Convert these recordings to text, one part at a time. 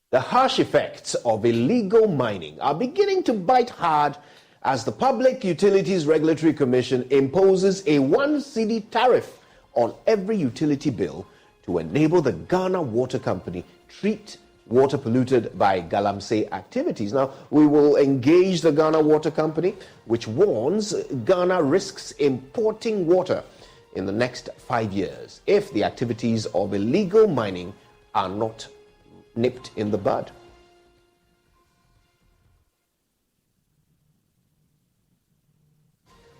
The harsh effects of illegal mining are beginning to bite hard as the Public Utilities Regulatory Commission imposes a 1 cedi tariff on every utility bill to enable the Ghana Water Company treat water polluted by galamsey activities. Now, we will engage the Ghana Water Company, which warns Ghana risks importing water in the next 5 years if the activities of illegal mining are not nipped in the bud.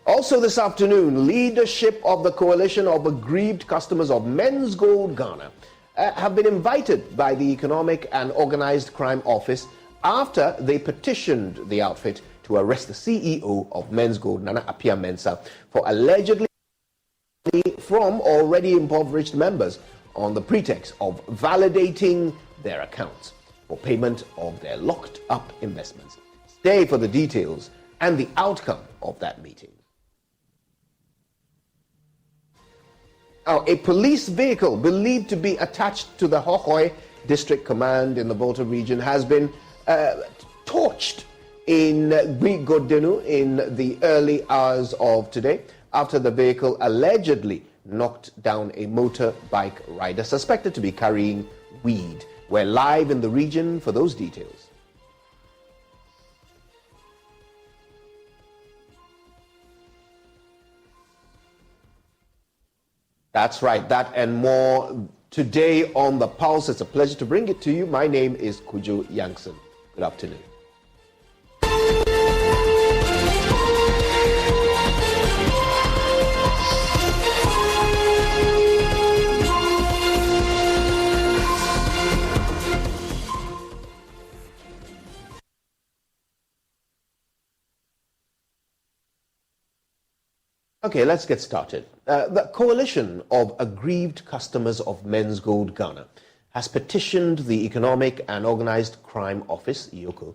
Also this afternoon, leadership of the coalition of aggrieved customers of Men's Gold Ghana have been invited by the Economic and Organized Crime Office after they petitioned the outfit to arrest the CEO of Men's Gold, Nana Appiah Mensah, for allegedly from already impoverished members on the pretext of validating their accounts for payment of their locked-up investments. Stay for the details and the outcome of that meeting. Now, a police vehicle believed to be attached to the Hohoi District Command in the Volta region has been torched in Godenu in the early hours of today after the vehicle allegedly knocked down a motorbike rider suspected to be carrying weed. We're live in the region for those details. That's right, that and more today on The Pulse. It's a pleasure to bring it to you. My name is Kujo Yankson. Good afternoon. Okay, let's get started. The coalition of aggrieved customers of Men's Gold Ghana has petitioned the Economic and Organized Crime Office, EOCO,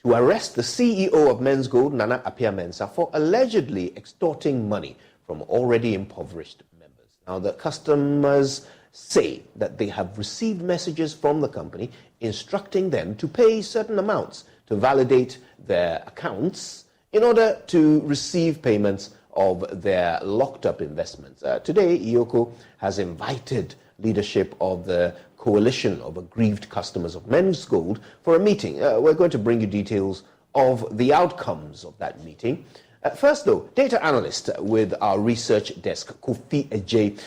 to arrest the CEO of Men's Gold, Nana Appiah Mensah, for allegedly extorting money from already impoverished members. Now, the customers say that they have received messages from the company instructing them to pay certain amounts to validate their accounts in order to receive payments of their locked-up investments. Today, EOCO has invited leadership of the coalition of aggrieved customers of Men's Gold for a meeting. We're going to bring you details of the outcomes of that meeting. First, though, data analyst with our research desk, Kofi Ejay,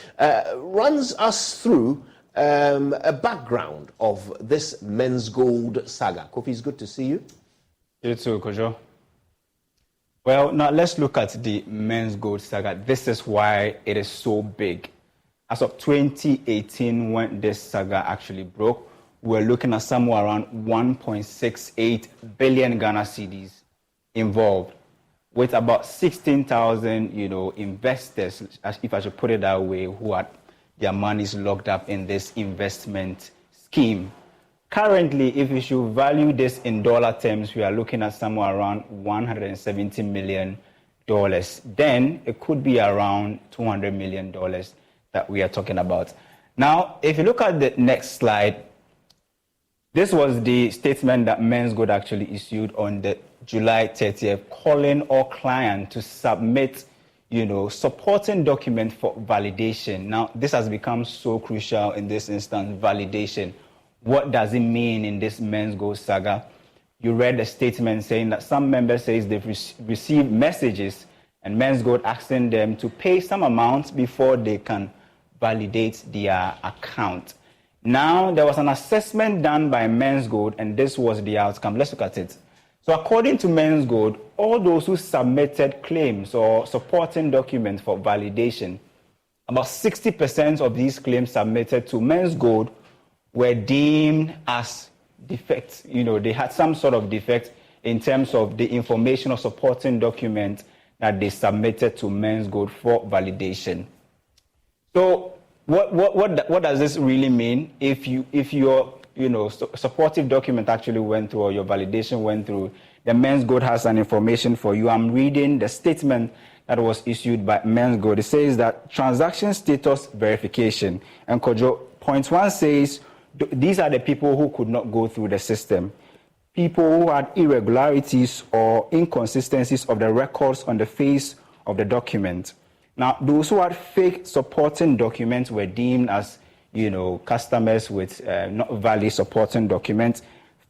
runs us through a background of this Men's Gold saga. Kofi, it's good to see you. You too, Kojo. Well, now let's look at the Men's Gold saga. This is why it is so big. As of 2018, when this saga actually broke, we're looking at somewhere around 1.68 billion Ghana cedis involved, with about 16,000, investors, if I should put it that way, who had their monies locked up in this investment scheme. Currently, if you should value this in dollar terms, we are looking at somewhere around $170 million. Then it could be around $200 million that we are talking about. Now, if you look at the next slide, this was the statement that Men's Gold actually issued on the July 30th, calling all clients to submit, supporting document for validation. Now, this has become so crucial in this instance, validation. What does it mean in this Men's Gold saga? You read a statement saying that some members say they've received messages and Men's Gold asking them to pay some amount before they can validate their account. Now, there was an assessment done by Men's Gold, and this was the outcome. Let's look at it. So according to Men's Gold, all those who submitted claims or supporting documents for validation, about 60% of these claims submitted to Men's Gold were deemed as defects. They had some sort of defect in terms of the information or supporting document that they submitted to Men's Gold for validation. So what does this really mean? If your supportive document actually went through or your validation went through, the Men's Gold has an information for you. I'm reading the statement that was issued by Men's Gold. It says that transaction status verification. And Kojo, point 1 says, these are the people who could not go through the system. People who had irregularities or inconsistencies of the records on the face of the document. Now, those who had fake supporting documents were deemed as, customers with not valid supporting documents,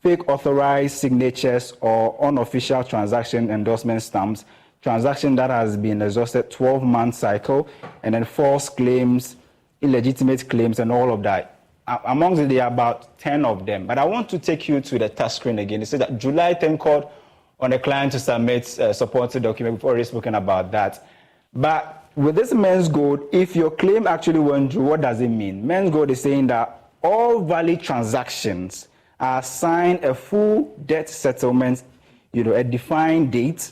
fake authorized signatures or unofficial transaction endorsement stamps, transaction that has been exhausted 12-month cycle, and then false claims, illegitimate claims, and all of that. Amongst it, there are about 10 of them. But I want to take you to the touch screen again. It says that July 10 called on the client to submit a supporting document. We've already spoken about that. But with this men's gold, if your claim actually went through, what does it mean? Men's gold is saying that all valid transactions are assigned a full debt settlement, a defined date,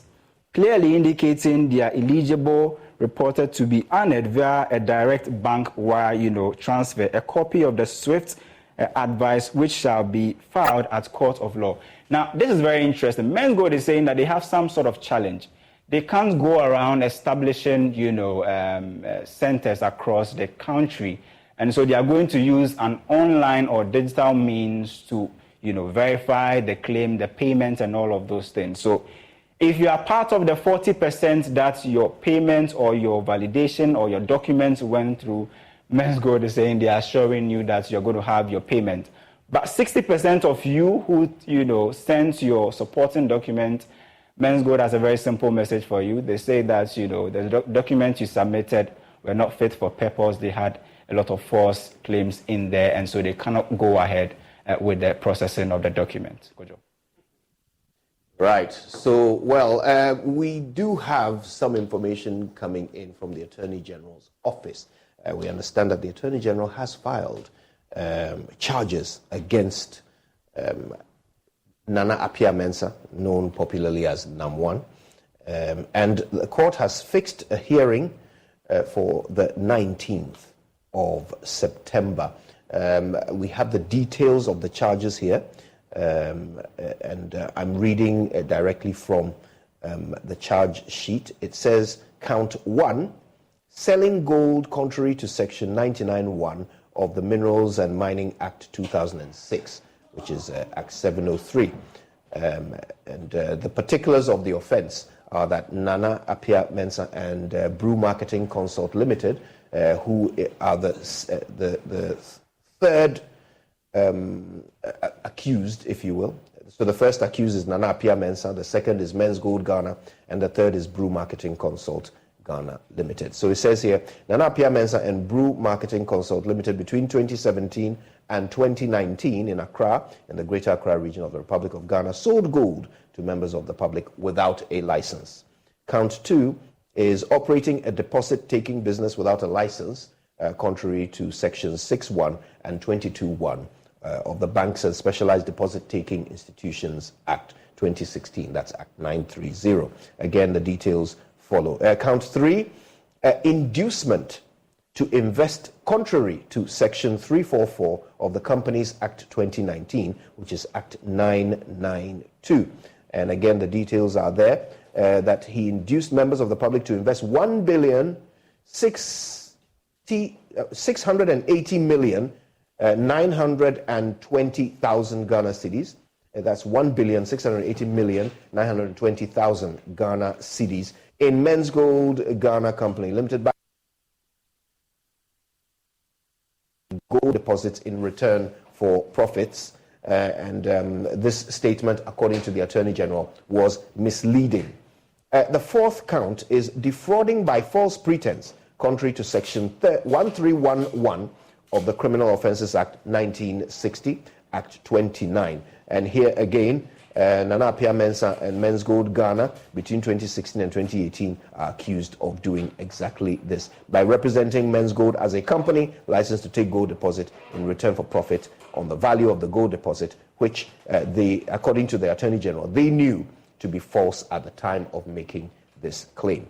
clearly indicating they are eligible, reported to be honored via a direct bank wire, transfer, a copy of the SWIFT advice, which shall be filed at court of law. Now, this is very interesting. Men's Gold is saying that they have some sort of challenge. They can't go around establishing, centers across the country. And so they are going to use an online or digital means to, verify the claim, the payment, and all of those things. So if you are part of the 40% that your payment or your validation or your documents went through, Men's Gold is saying they are assuring you that you're going to have your payment. But 60% of you who, sent your supporting document, Men's Gold has a very simple message for you. They say that, the documents you submitted were not fit for purpose. They had a lot of false claims in there, and so they cannot go ahead with the processing of the document. Kojo. Right. So, we do have some information coming in from the Attorney General's office. We understand that the Attorney General has filed charges against Nana Appiah-Mensah, known popularly as NAM1, and the court has fixed a hearing for the 19th of September. We have the details of the charges here. I'm reading directly from the charge sheet. It says, count 1, selling gold contrary to section 99(1) of the Minerals and Mining Act 2006, which is Act 703. The particulars of the offence are that Nana Appiah-Mensah and Brew Marketing Consult Limited, who are the third accused, if you will. So the first accused is Nana Appiah-Mensah, the second is Men's Gold Ghana, and the third is Brew Marketing Consult Ghana Limited. So it says here, Nana Appiah-Mensah and Brew Marketing Consult Limited between 2017 and 2019 in Accra, in the Greater Accra region of the Republic of Ghana, sold gold to members of the public without a license. Count 2 is operating a deposit-taking business without a license, contrary to sections 6.1 and 22.1 of the Banks and Specialized Deposit-Taking Institutions Act 2016. That's Act 930. Again, the details follow. Count 3, inducement to invest contrary to section 344 of the Companies Act 2019, which is Act 992. And again, the details are there, that he induced members of the public to invest 1,680,920,000 Ghana cedis. That's 1,680,920,000 Ghana cedis in Men's Gold Ghana Company Limited by gold deposits in return for profits. This statement, according to the Attorney General, was misleading. The fourth count is defrauding by false pretense, contrary to section 1311 of the Criminal Offences Act 1960, Act 29. And here again, Nana Appiah-Mensah and Men's Gold Ghana between 2016 and 2018 are accused of doing exactly this by representing Men's Gold as a company licensed to take gold deposit in return for profit on the value of the gold deposit, which according to the Attorney General, they knew to be false at the time of making this claim.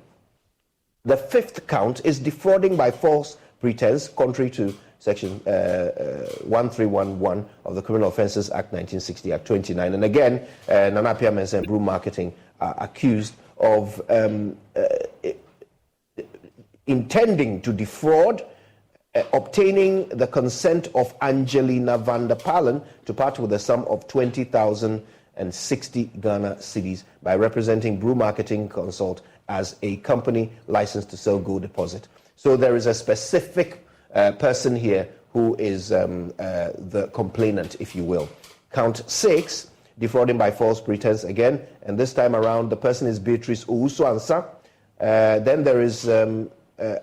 The fifth count is defrauding by false pretense, contrary to section 1311 of the Criminal Offences Act 1960, Act 29. And again, Nana Appiah-Mensah and Brew Marketing are accused of intending to defraud obtaining the consent of Angelina van der Palen to part with a sum of 20,060 Ghana cedis by representing Brew Marketing Consult as a company licensed to sell gold deposit. So there is a specific person here who is the complainant, if you will. Count 6, defrauding by false pretense again, and this time around the person is Beatrice Owusu-Ansah. Then there is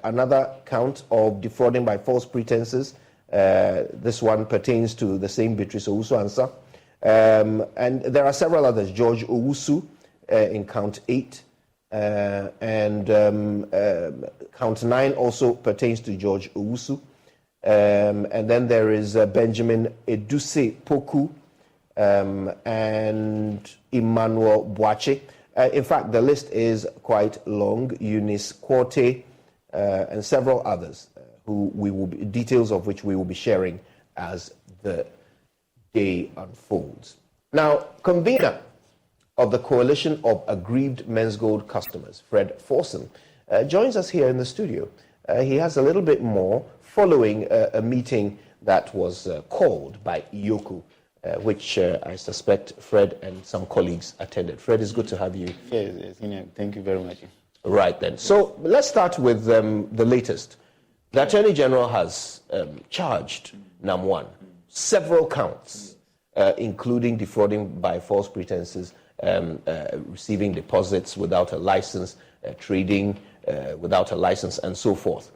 another count of defrauding by false pretenses. This one pertains to the same Beatrice Owusu-Ansah. And there are several others. George Owusu in count 8. And count 9 also pertains to George Owusu. And then there is Benjamin Eduse Poku and Emmanuel Boache. In fact, the list is quite long. Eunice Quarte and several others, who we will be, details of which we will be sharing as the day unfolds. Now, convener of the Coalition of Aggrieved Men's Gold Customers, Fred Forson, joins us here in the studio. He has a little bit more following a meeting that was called by IOCO, which I suspect Fred and some colleagues attended. Fred, it's good to have you. Yes, thank you very much. Right then. So let's start with the latest. The Attorney General has charged NAM1 several counts, including defrauding by false pretenses, receiving deposits without a license, trading without a license, and so forth.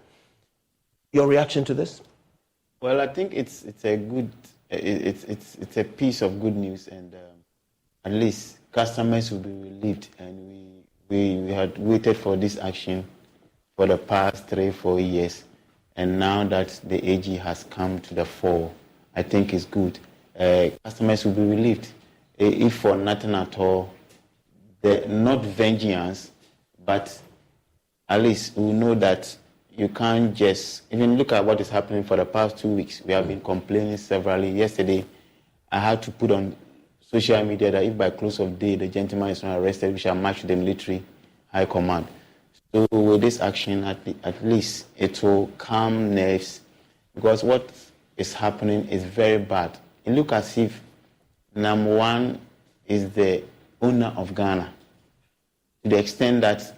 Your reaction to this? Well, I think it's a good, it's a piece of good news, and at least customers will be relieved. And we had waited for this action for the past 3-4 years, and now that the AG has come to the fore, I think it's good. Customers will be relieved. If for nothing at all, not vengeance, but at least we know that you can't just, even look at what is happening for the past 2 weeks. We have been complaining severally. Yesterday, I had to put on social media that if by close of day the gentleman is not arrested, we shall march to the military high command. So with this action, at least it will calm nerves, because what is happening is very bad. It looks as if NAM1 is the owner of Ghana, to the extent that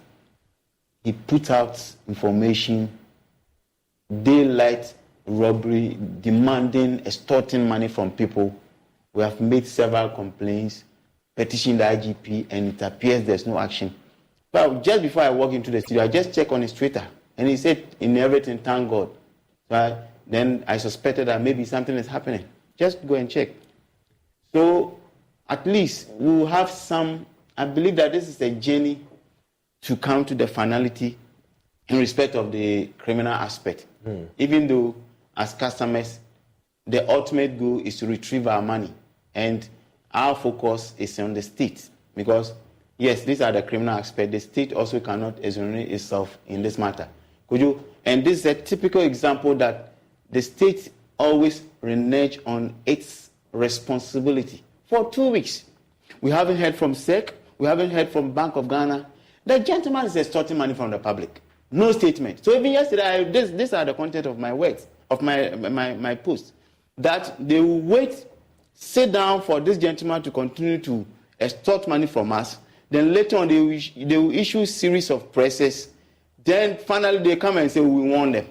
he put out information, daylight robbery, demanding, extorting money from people. We have made several complaints, petitioned the IGP, and it appears there's no action. But just before I walk into the studio, I just checked on his Twitter, and he said, in everything, thank God. So then I suspected that maybe something is happening. Just go and check. So at least we will have some, I believe that this is a journey to come to the finality in respect of the criminal aspect. Even though, as customers, the ultimate goal is to retrieve our money. And our focus is on the state. Because, yes, these are the criminal aspects. The state also cannot exonerate itself in this matter. And this is a typical example that the state always renege on its responsibility. For 2 weeks, we haven't heard from SEC, we haven't heard from Bank of Ghana. The gentleman is extorting money from the public. No statement. So even yesterday, these are the content of my words, of my post, that they will wait, sit down for this gentleman to continue to extort money from us. Then later on, they will issue a series of presses. Then finally, they come and say, we want them.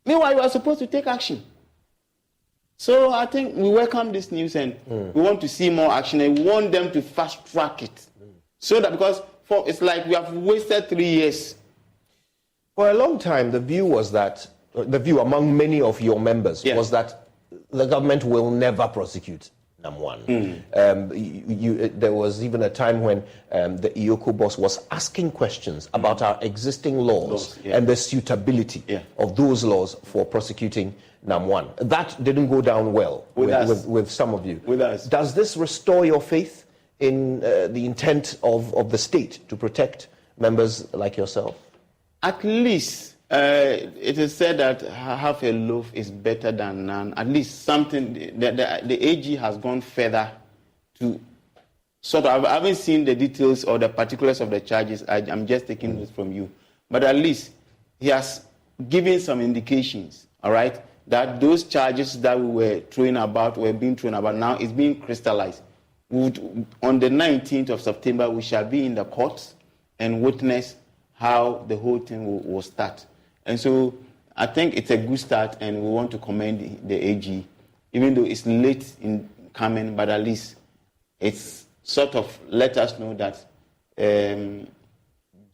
Meanwhile, you are supposed to take action. So I think we welcome this news, and we want to see more action, and we want them to fast track it. So that, because it's like we have wasted 3 years. For a long time, the view was that, the view among many of your members was that the government will never prosecute NAM1. There was even a time when the IOCO boss was asking questions about our existing laws and the suitability of those laws for prosecuting NAM1. That didn't go down well with some of you. With us. Does this restore your faith in the intent of the state to protect members like yourself? At least it is said that half a loaf is better than none. At least something, the AG has gone further to sort of, I haven't seen the details or the particulars of the charges. I'm just taking this from you. But at least he has given some indications all right, that those charges that we were being thrown about, now is being crystallized. On the 19th of September, we shall be in the courts and witness how the whole thing will start. And so I think it's a good start, and we want to commend the AG, even though it's late in coming, but at least it's sort of let us know that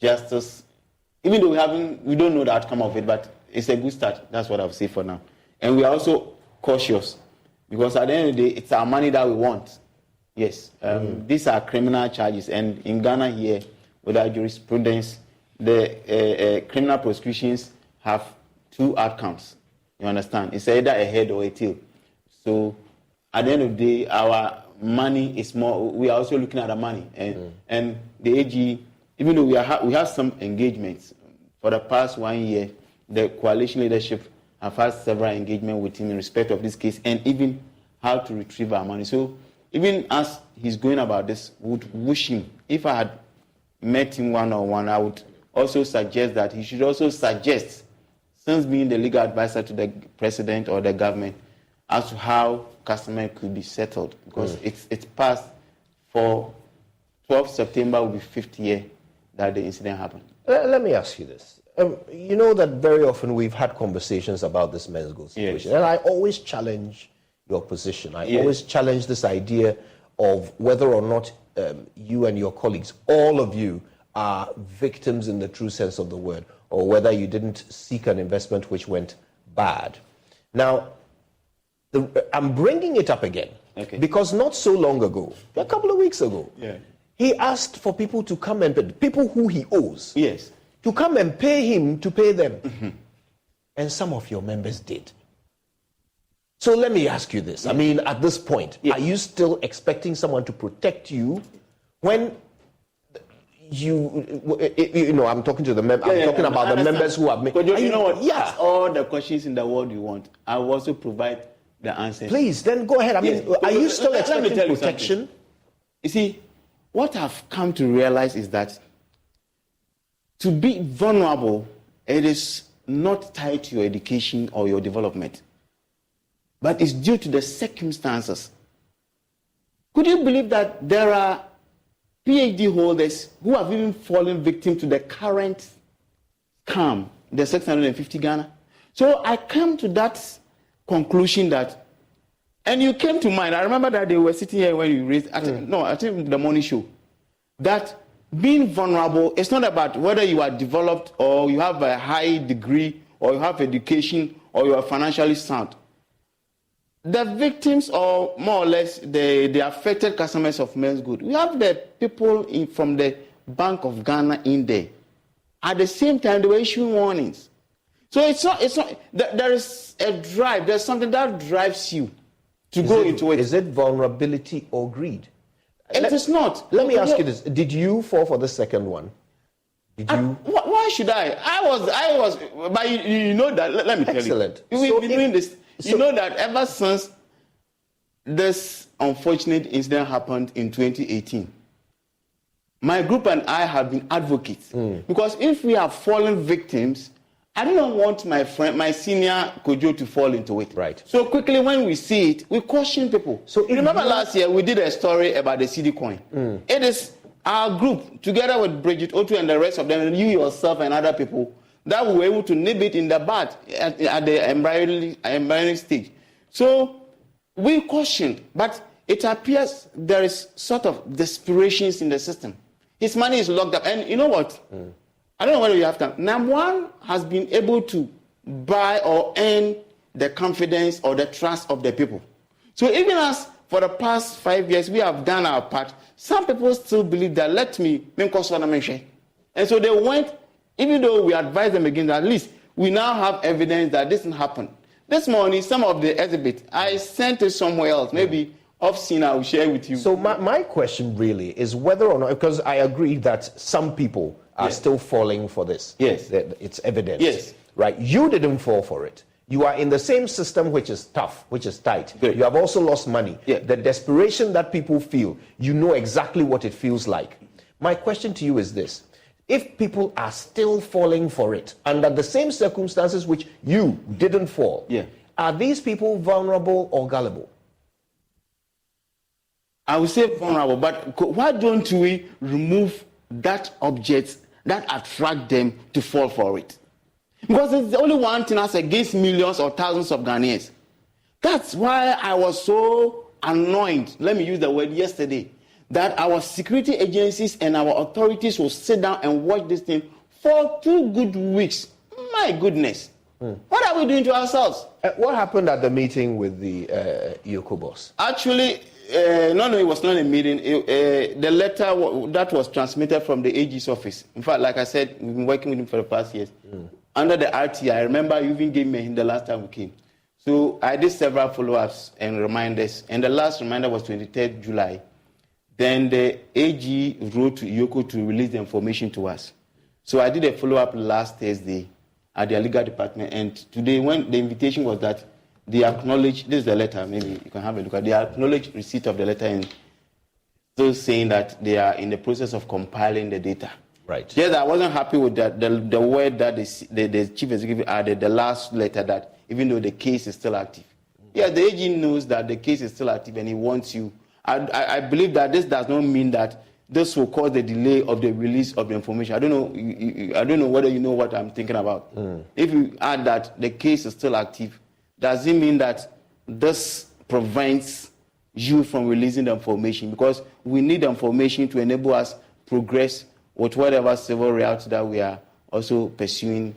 justice, even though we don't know the outcome of it, but it's a good start. That's what I'll say for now. And we are also cautious, because at the end of the day, it's our money that we want. Yes, these are criminal charges, and in Ghana here, with our jurisprudence, the criminal prosecutions have two outcomes. You understand? It's either a head or a tail. So at the end of the day, our money is more. We are also looking at the money, and the AG, even though we have some engagements for the past 1 year, the coalition leadership have had several engagements with him in respect of this case, and even how to retrieve our money. So even as he's going about this, would wish him, if I had met him one-on-one, I would also suggest that he should also suggest, since being the legal advisor to the president or the government, as to how customer could be settled, because it's past. For 12th September will be 50th year that the incident happened. Let me ask you this. You know that very often we've had conversations about this men's gold situation, Yes. and I always challenge your position. I always challenge this idea of whether or not you and your colleagues, all of you, are victims in the true sense of the word, or whether you didn't seek an investment which went bad. Now, I'm bringing it up again because not so long ago, a couple of weeks ago, he asked for people to come and pay, people who he owes, to come and pay him to pay them. And some of your members did. So let me ask you this. I mean, at this point, are you still expecting someone to protect you when you know, I'm talking to the members, I'm talking about the members who have made... But you know what? Ask all the questions in the world you want. I will also provide the answers. Please, then go ahead. I mean, are you still expecting protection? You see, what I've come to realize is that to be vulnerable, it is not tied to your education or your development, but it's due to the circumstances. Could you believe that there are PhD holders who have even fallen victim to the current scam, the 650 Ghana? So I came to that conclusion that, and you came to mind, I remember that they were sitting here when you raised, I think the morning show, that being vulnerable, it's not about whether you are developed or you have a high degree or you have education or you are financially sound. The victims, or more or less the affected customers of men's good, we have the people from the Bank of Ghana in there. At the same time, they were issuing warnings. So it's not. There is a drive. There's something that drives you to go into it. Is it vulnerability or greed? It is not. Let me ask you this: did you fall for the second one? Did you? Why should I? I was. But you know that. Let me tell you. Excellent. We've been doing this. You know that ever since this unfortunate incident happened in 2018, my group and I have been advocates. Because if we have fallen victims, I don't want my friend, my senior Kojo, to fall into it. Right. So quickly, when we see it, we caution people. So remember last year we did a story about the CD coin. It is our group, together with Bridget Otu and the rest of them, and you yourself and other people, that we were able to nib it in the bud at the embryonic stage. So we cautioned, but it appears there is sort of desperations in the system. His money is locked up, and you know what? I don't know whether you have time. Nam1 has been able to buy or earn the confidence or the trust of the people. So even as for the past 5 years we have done our part, some people still believe that and so they went. Even though we advise them against that, at least we now have evidence that this didn't happen. This morning, some of the exhibit, I sent it somewhere else. Maybe off-scene, I will share with you. So my question really is whether or not, because I agree that some people are still falling for this. Yes. It's evident. Yes. Right? You didn't fall for it. You are in the same system which is tough, which is tight. Good. You have also lost money. Yeah. The desperation that people feel, you know exactly what it feels like. My question to you is this. if people are still falling for it under the same circumstances which you didn't fall, are these people vulnerable or gullible? I would say vulnerable, but why don't we remove that object that attract them to fall for it? Because it's the only one thing that's against millions or thousands of Ghanaians. That's why I was so annoyed, let me use the word, yesterday, that our security agencies and our authorities will sit down and watch this thing for 2 good weeks. My goodness. What are we doing to ourselves? What happened at the meeting with the Yoko boss? Actually, no, it was not a meeting. The letter that was transmitted from the AG's office. In fact, like I said, we've been working with him for the past years. Under the RT, I remember you even gave me him the last time we came. So I did several follow-ups and reminders. And the last reminder was 23rd July. Then the AG wrote to Yoko to release the information to us. So I did a follow-up last Thursday at their legal department. And today, when the invitation was that they acknowledge, this is the letter, maybe you can have a look at, they acknowledge receipt of the letter and still saying that they are in the process of compiling the data. Right. Yes, I wasn't happy with that. The word that the chief executive added, the last letter, that even though the case is still active. Yeah, the AG knows that the case is still active and he wants you. I believe that this does not mean that this will cause the delay of the release of the information. I don't know. I don't know whether you know what I'm thinking about. If you add that the case is still active, does it mean that this prevents you from releasing the information? Because we need the information to enable us progress with whatever civil route that we are also pursuing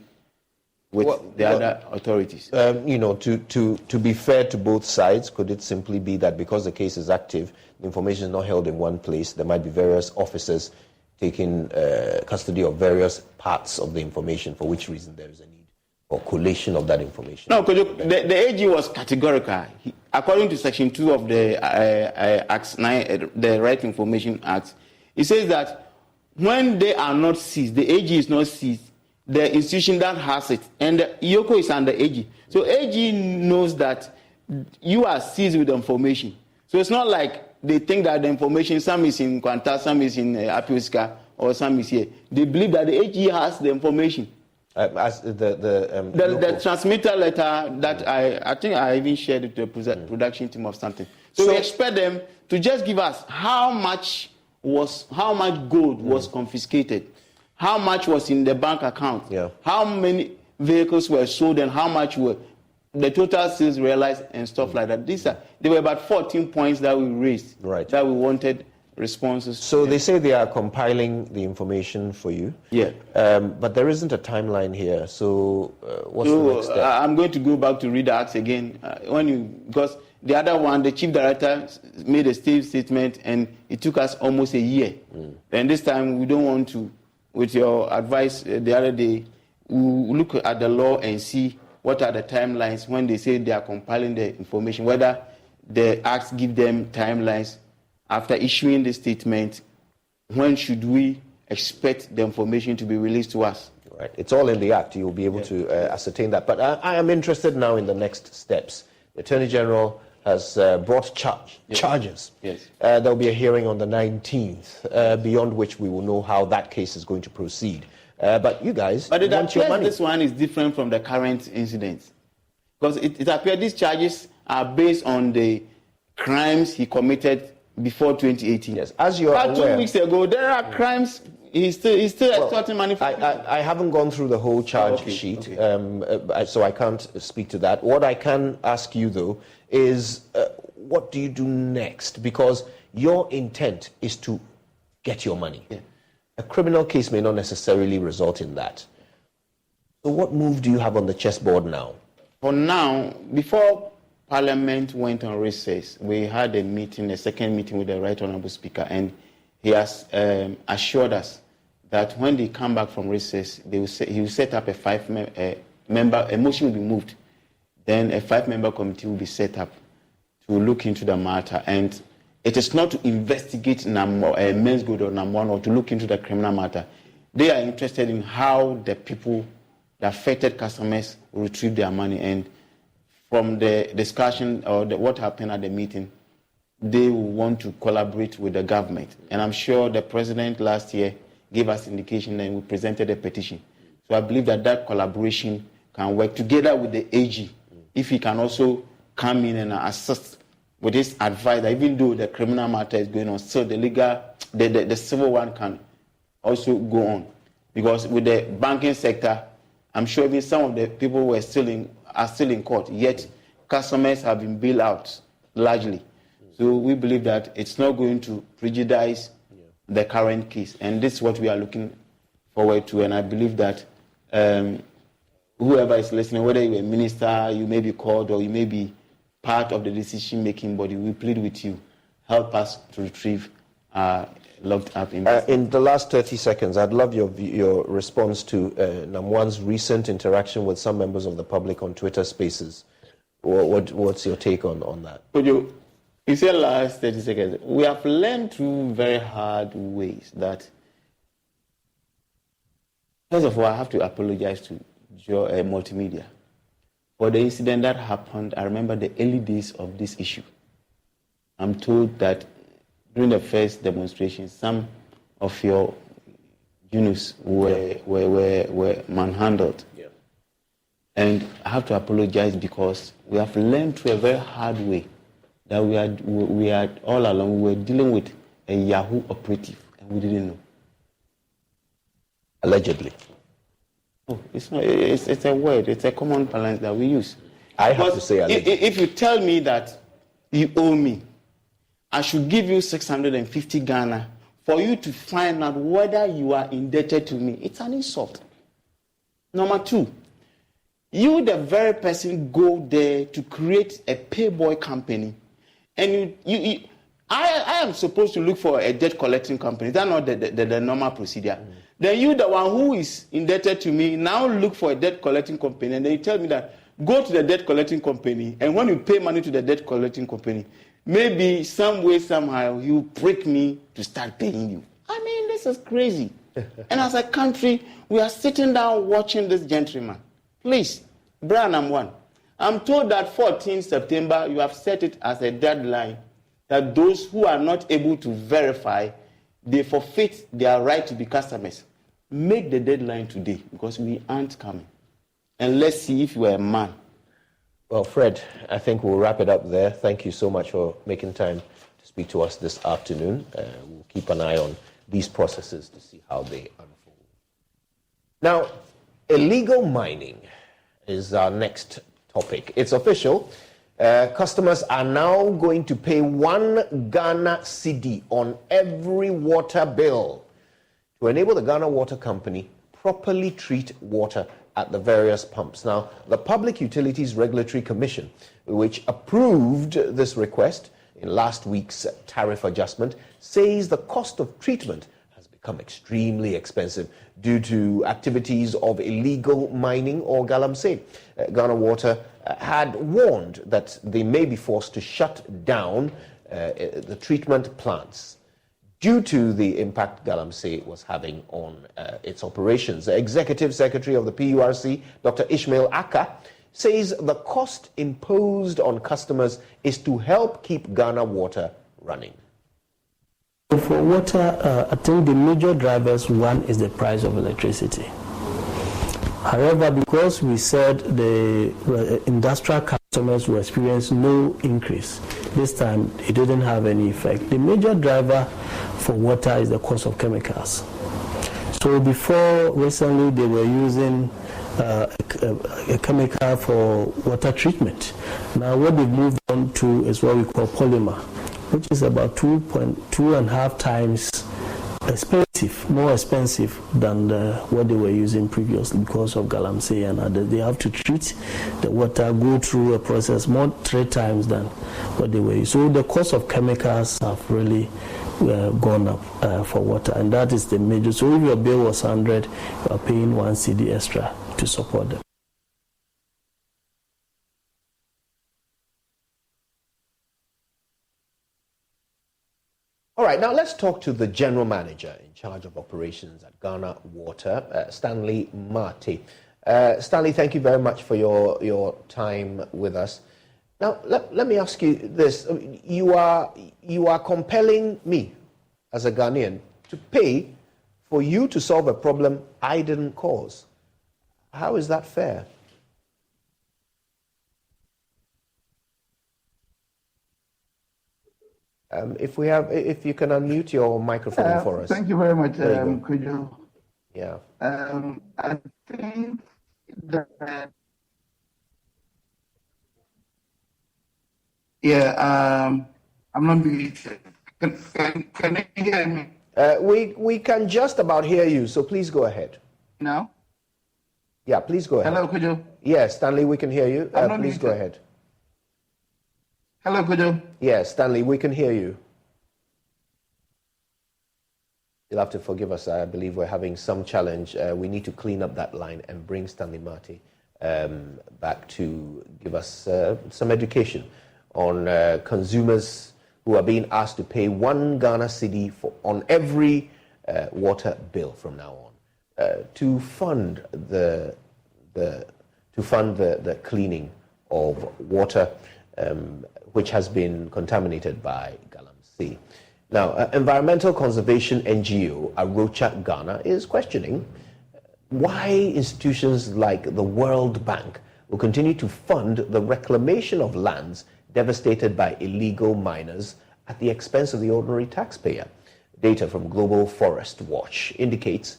with other authorities. To be fair to both sides, could it simply be that because the case is active, the information is not held in one place, there might be various officers taking custody of various parts of the information, for which reason there is a need for collation of that information? No, the AG was categorical. According to Section 2 of the Act 9, the Right Information Act, it says that when they are not seized, the AG is not seized, the institution that has it, and the Yoko is under AG. So AG knows that you are seized with the information. So it's not like they think that the information, some is in Kwanta, some is in Apiuska, or some is here. They believe that the AG has the information. As the transmitter letter that I think I even shared it to the production team of something. So we expect them to just give us how much gold was confiscated, how much was in the bank account, how many vehicles were sold, and how much were the total sales realized and stuff like that. There were about 14 points that we raised, that we wanted responses. So they say they are compiling the information for you. Yeah. But there isn't a timeline here. So what's the next step? I'm going to go back to read the acts again. Because the other one, the chief director made a statement and it took us almost a year. And this time we don't want to, with your advice the other day, we look at the law and see what are the timelines when they say they are compiling the information, whether the acts give them timelines. After issuing the statement, when should we expect the information to be released to us? Right. It's all in the Act. You'll be able to ascertain that. But I am interested now in the next steps. The Attorney General has brought charges. Yes. There will be a hearing on the 19th, beyond which we will know how that case is going to proceed. But you guys want your money. This one is different from the current incidents. Because it appears these charges are based on the crimes he committed before 2018. Yes, as you are aware, 2 weeks ago, there are crimes. He's still extorting money from people. I haven't gone through the whole charge sheet, so I can't speak to that. What I can ask you, though, is what do you do next? Because your intent is to get your money. Yeah. A criminal case may not necessarily result in that. So what move do you have on the chessboard now? For now, before Parliament went on recess, we had a second meeting with the Right Honourable Speaker, and he has assured us that when they come back from recess, he will set up a motion will be moved. Then a 5-member committee will be set up to look into the matter. And it is not to investigate men's good or number one or to look into the criminal matter. They are interested in how the people, the affected customers, will retrieve their money. And from the discussion or what happened at the meeting, they will want to collaborate with the government. And I'm sure the president last year gave us indication and we presented a petition. So I believe that collaboration can work together with the AG. If he can also come in and assist with his advice, that even though the criminal matter is going on, still the civil one can also go on. Because with the banking sector, I'm sure even some of the people are still in court, yet customers have been bailed out largely. So we believe that it's not going to prejudice the current case. And this is what we are looking forward to. And I believe that whoever is listening, whether you're a minister, you may be called, or you may be part of the decision-making body, we plead with you. Help us to retrieve locked up in the last 30 seconds, I'd love your response to Namwan's recent interaction with some members of the public on Twitter Spaces. What's your take on that? You said last 30 seconds. We have learned through very hard ways that, first of all, I have to apologize to your multimedia for the incident that happened. I remember the early days of this issue. I'm told that during the first demonstration, some of your units were manhandled. Yeah. And I have to apologize because we have learned through a very hard way that we had all along, we were dealing with a Yahoo operative, and we didn't know. Allegedly. Oh, it's not. It's a word. It's a common parlance that we use. I have to say allegedly. If you tell me that you owe me, I should give you 650 Ghana for you to find out whether you are indebted to me. It's an insult. Number two, you, the very person, go there to create a payboy company, and I am supposed to look for a debt collecting company. That's not the normal procedure. Then you, the one who is indebted to me, now look for a debt collecting company, and then you tell me that go to the debt collecting company, and when you pay money to the debt collecting company, maybe some way, somehow, you break me to start paying you. I mean, this is crazy. And as a country, we are sitting down watching this gentleman. Please, Brian, I'm told that 14 September, you have set it as a deadline that those who are not able to verify, they forfeit their right to be customers. Make the deadline today, because we aren't coming. And let's see if you are a man. Well, Fred, I think we'll wrap it up there. Thank you so much for making time to speak to us this afternoon. We'll keep an eye on these processes to see how they unfold. Now, illegal mining is our next topic. It's official. Customers are now going to pay 1 Ghana cedi on every water bill to enable the Ghana Water Company properly treat water at the various pumps. Now, the Public Utilities Regulatory Commission, which approved this request in last week's tariff adjustment, says the cost of treatment has become extremely expensive due to activities of illegal mining or galamsey. Ghana Water had warned that they may be forced to shut down the treatment plants due to the impact galamsey was having on its operations. The Executive Secretary of the PURC, Dr. Ishmael Aka, says the cost imposed on customers is to help keep Ghana Water running. For water, I think the major drivers, one is the price of electricity. However, because we said the industrial customers will experience no increase, this time it didn't have any effect. The major driver for water is the cost of chemicals. So before, recently, they were using a chemical for water treatment. Now what they've moved on to is what we call polymer, which is about 2.5 times expensive, more expensive than what they were using previously because of galamsey and others. They have to treat the water, go through a process 3 times than what they were using. So the cost of chemicals have really gone up for water, and that is the major. So if your bill was 100, you are paying 1 cedi extra to support them. All right, now let's talk to the General Manager in charge of operations at Ghana Water, Stanley Marty. Stanley, thank you very much for your time with us. Now, let me ask you this. You are compelling me, as a Ghanaian, to pay for you to solve a problem I didn't cause. How is that fair? If you can unmute your microphone for us. Thank you very much, could you? Yeah. I think that, I'm not being. Can you hear me? We can just about hear you, so please go ahead. Now? Yeah, please go ahead. Hello, could you? Yes, Stanley, we can hear you. Please go ahead. Hello, could you? Yes, Stanley, we can hear you. You'll have to forgive us. I believe we're having some challenge. We need to clean up that line and bring Stanley Marty back to give us some education on consumers who are being asked to pay 1 Ghana cedi on every water bill from now on to fund the cleaning of water which has been contaminated by galamsey. Now, environmental conservation NGO Arocha Ghana is questioning why institutions like the World Bank will continue to fund the reclamation of lands devastated by illegal miners at the expense of the ordinary taxpayer. Data from Global Forest Watch indicates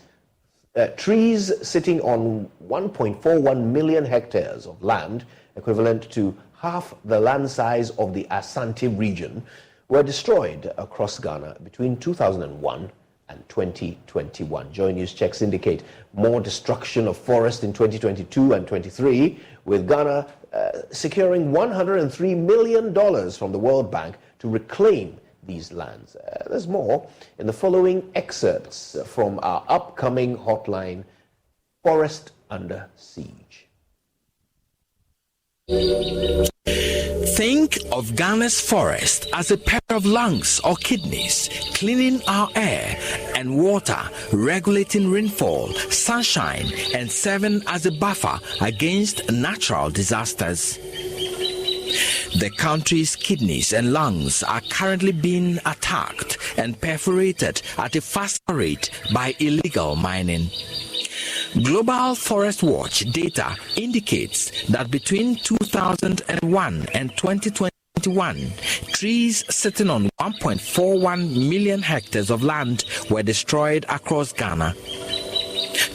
trees sitting on 1.41 million hectares of land, equivalent to half the land size of the Asante region, were destroyed across Ghana between 2001 and 2021. Joy News checks indicate more destruction of forest in 2022 and 23, with Ghana securing $103 million from the World Bank to reclaim these lands. There's more in the following excerpts from our upcoming hotline, Forest Under Siege. Think of Ghana's forest as a pair of lungs or kidneys, cleaning our air and water, regulating rainfall, sunshine, and serving as a buffer against natural disasters. The country's kidneys and lungs are currently being attacked and perforated at a faster rate by illegal mining. Global Forest Watch data indicates that between 2001 and 2021, trees sitting on 1.41 million hectares of land were destroyed across Ghana.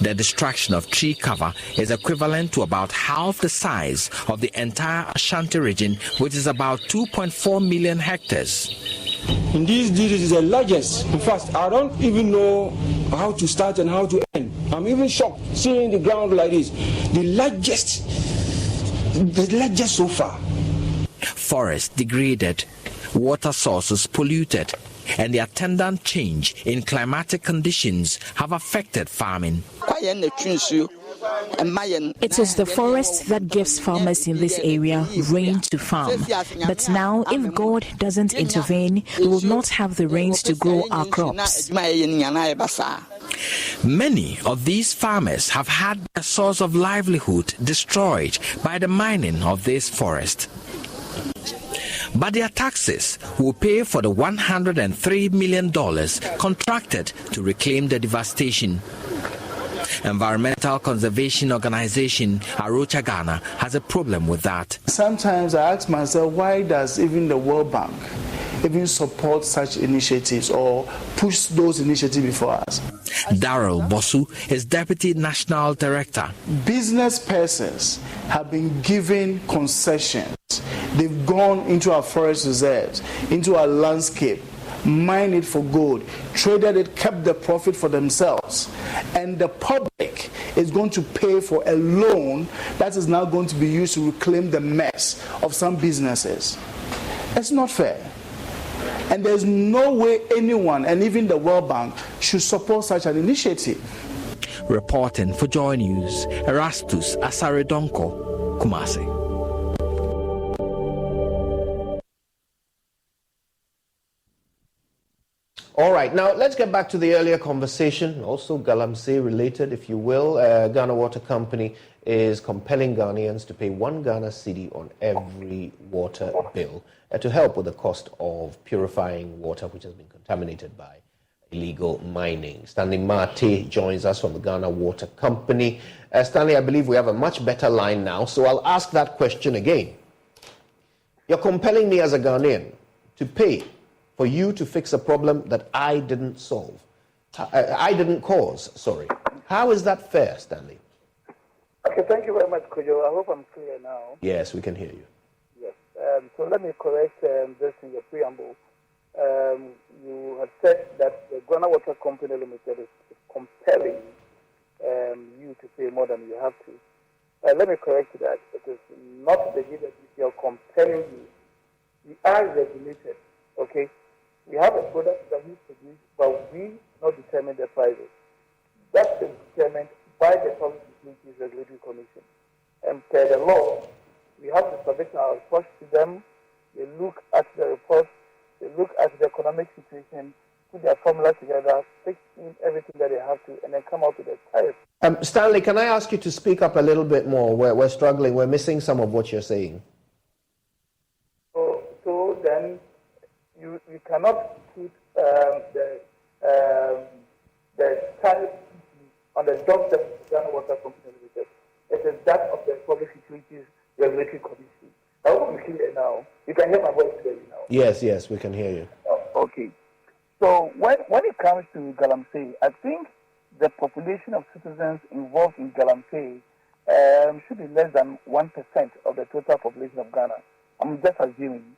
The destruction of tree cover is equivalent to about half the size of the entire Ashanti region, which is about 2.4 million hectares. Indeed, this is the largest. In fact, I don't even know how to start and how to end. I'm even shocked seeing the ground like this. The largest so far. Forests degraded, water sources polluted, and the attendant change in climatic conditions have affected farming. It is the forest that gives farmers in this area rain to farm. But now, if God doesn't intervene, we will not have the rains to grow our crops. Many of these farmers have had their source of livelihood destroyed by the mining of this forest. But their taxes will pay for the $103 million contracted to reclaim the devastation. Environmental conservation organization Arocha Ghana has a problem with that. Sometimes I ask myself, why does even the World Bank even support such initiatives or push those initiatives before us? Daryl Bosu is Deputy National Director. Business persons have been given concessions. They've gone into our forest reserves, into our landscape, mined it for gold, traded it, kept the profit for themselves. And the public is going to pay for a loan that is now going to be used to reclaim the mess of some businesses. It's not fair. And there's no way anyone, and even the World Bank, should support such an initiative. Reporting for Joy News, Erastus Asaredonko, Kumasi. All right, now let's get back to the earlier conversation, also galamsey related, if you will. Ghana Water Company is compelling Ghanaians to pay 1 Ghana cedi on every water bill to help with the cost of purifying water which has been contaminated by illegal mining. Stanley Mate joins us from the Ghana Water Company. Stanley, I believe we have a much better line now, so I'll ask that question again. You're compelling me as a Ghanaian to pay for you to fix a problem that I didn't solve. I didn't cause, sorry. How is that fair, Stanley? Okay, thank you very much, Kojo. I hope I'm clear now. Yes, we can hear you. Yes. So let me correct this in your preamble. You have said that the Ghana Water Company Limited is compelling you to pay more than you have to. Let me correct that. It is not the GWC compelling you. We are regulated, okay? We have a product that we produce, but we not determine the prices. That is determined by the Public Utilities Regulatory Commission. And per the law, we have to submit our reports to them. They look at the reports, they look at the economic situation, put their formula together, fix in everything that they have to, and then come out with a tariff. Stanley, can I ask you to speak up a little bit more? We're struggling. We're missing some of what you're saying. So then you cannot put the tariff on the doorstep of the Ghana Water Company Limited. It is that of the Public Utilities Regulatory Commission. I hope you clear now. You can hear my voice clearly now. Yes, we can hear you. Okay. So when it comes to Galamsey, I think the population of citizens involved in Galamsey should be less than 1% of the total population of Ghana. I'm just assuming.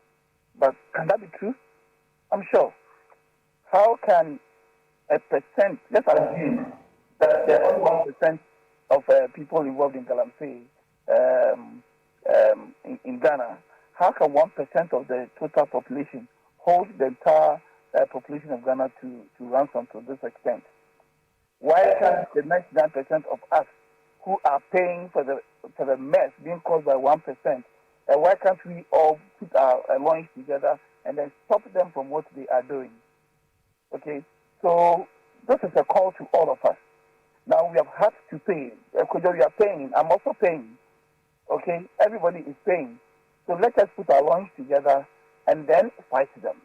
But can that be true? I'm sure. How can a percent, let's assume that there are only 1% of people involved in Galamsey in Ghana, how can 1% of the total population hold the entire population of Ghana to ransom to this extent? Why can't the 99% of us who are paying for the mess being caused by 1%, why can't we all put our loins together and then stop them from what they are doing? Okay, so this is a call to all of us. Now we have had to pay. Kojo, you are paying. I'm also paying. Okay, everybody is paying. So let us put our loins together and then fight them.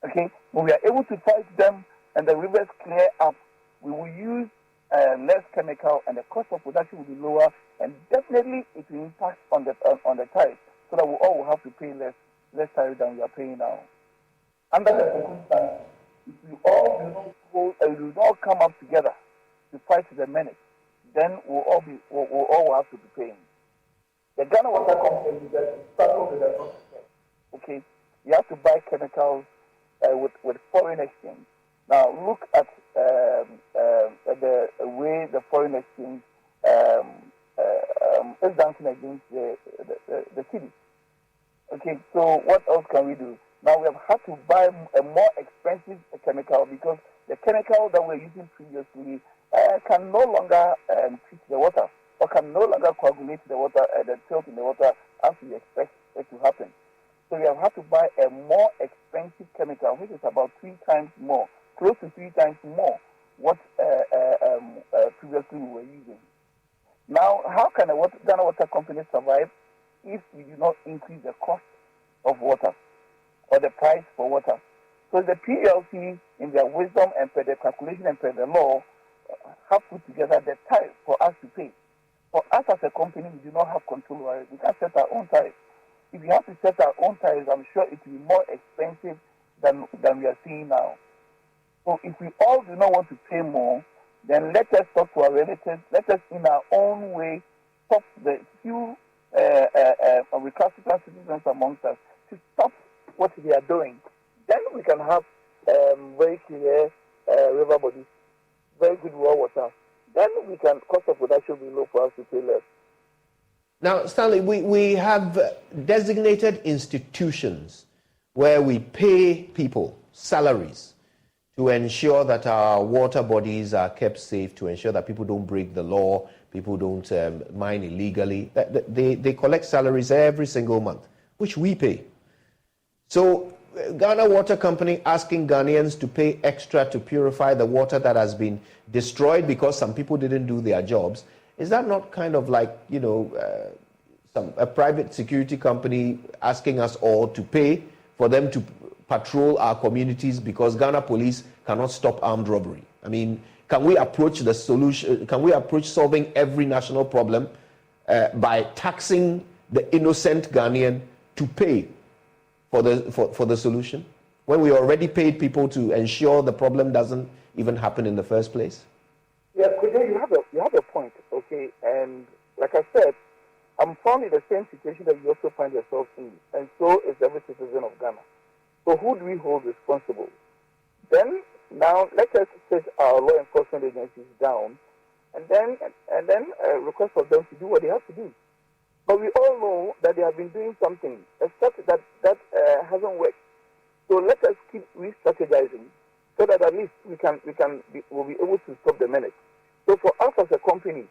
Okay, when we are able to fight them and the rivers clear up, we will use less chemical and the cost of production will be lower, and definitely it will impact on the tariff, so that we all will have to pay less tariff than we are paying now. Under the circumstances, if we all do not come up together to fight the menace, then we'll all have to be paying. The Ghana Water Company will start with the process. Okay, you have to buy chemicals with foreign exchange. Now look at the way the foreign exchange is dancing against the city. Okay, so what else can we do? Now we have had to buy a more expensive chemical because the chemical that we're using previously can no longer treat the water, or can no longer coagulate the water, the silt in the water as we expect it to happen. So we have had to buy a more expensive chemical, which is about 3 times more, close to 3 times more what previously we were using. Now, how can a Ghana Water Company survive if we do not increase the cost of water or the price for water? So the PLC, in their wisdom and per the calculation and per the law, have put together the tariff for us to pay. For us as a company, we do not have control over it. We can set our own tariff. If we have to set our own tariffs, I'm sure it will be more expensive than we are seeing now. So if we all do not want to pay more, then let us talk to our relatives. Let us, in our own way, stop the few recalcitrant citizens amongst us to stop what they are doing. Then we can have very clear river bodies, very good raw water. Then we can, cost of production will be low for us to pay less. Now, Stanley, we have designated institutions where we pay people salaries to ensure that our water bodies are kept safe, to ensure that people don't break the law, people don't mine illegally. They collect salaries every single month, which we pay. So Ghana Water Company asking Ghanaians to pay extra to purify the water that has been destroyed because some people didn't do their jobs. Is that not kind of like, a private security company asking us all to pay for them to patrol our communities because Ghana police cannot stop armed robbery. I mean, can we approach the solution? Can we approach solving every national problem by taxing the innocent Ghanaian to pay for the solution, when we already paid people to ensure the problem doesn't even happen in the first place? Yeah, Kujo, you have a point, okay? And like I said, I'm found in the same situation that you also find yourself in, and so is every citizen of Ghana. So who do we hold responsible? Then now let us sit our law enforcement agencies down, and then request for them to do what they have to do. But we all know that they have been doing something, except that hasn't worked. So let us keep re-strategizing, so that at least we'll be able to stop the menace. So for us as a company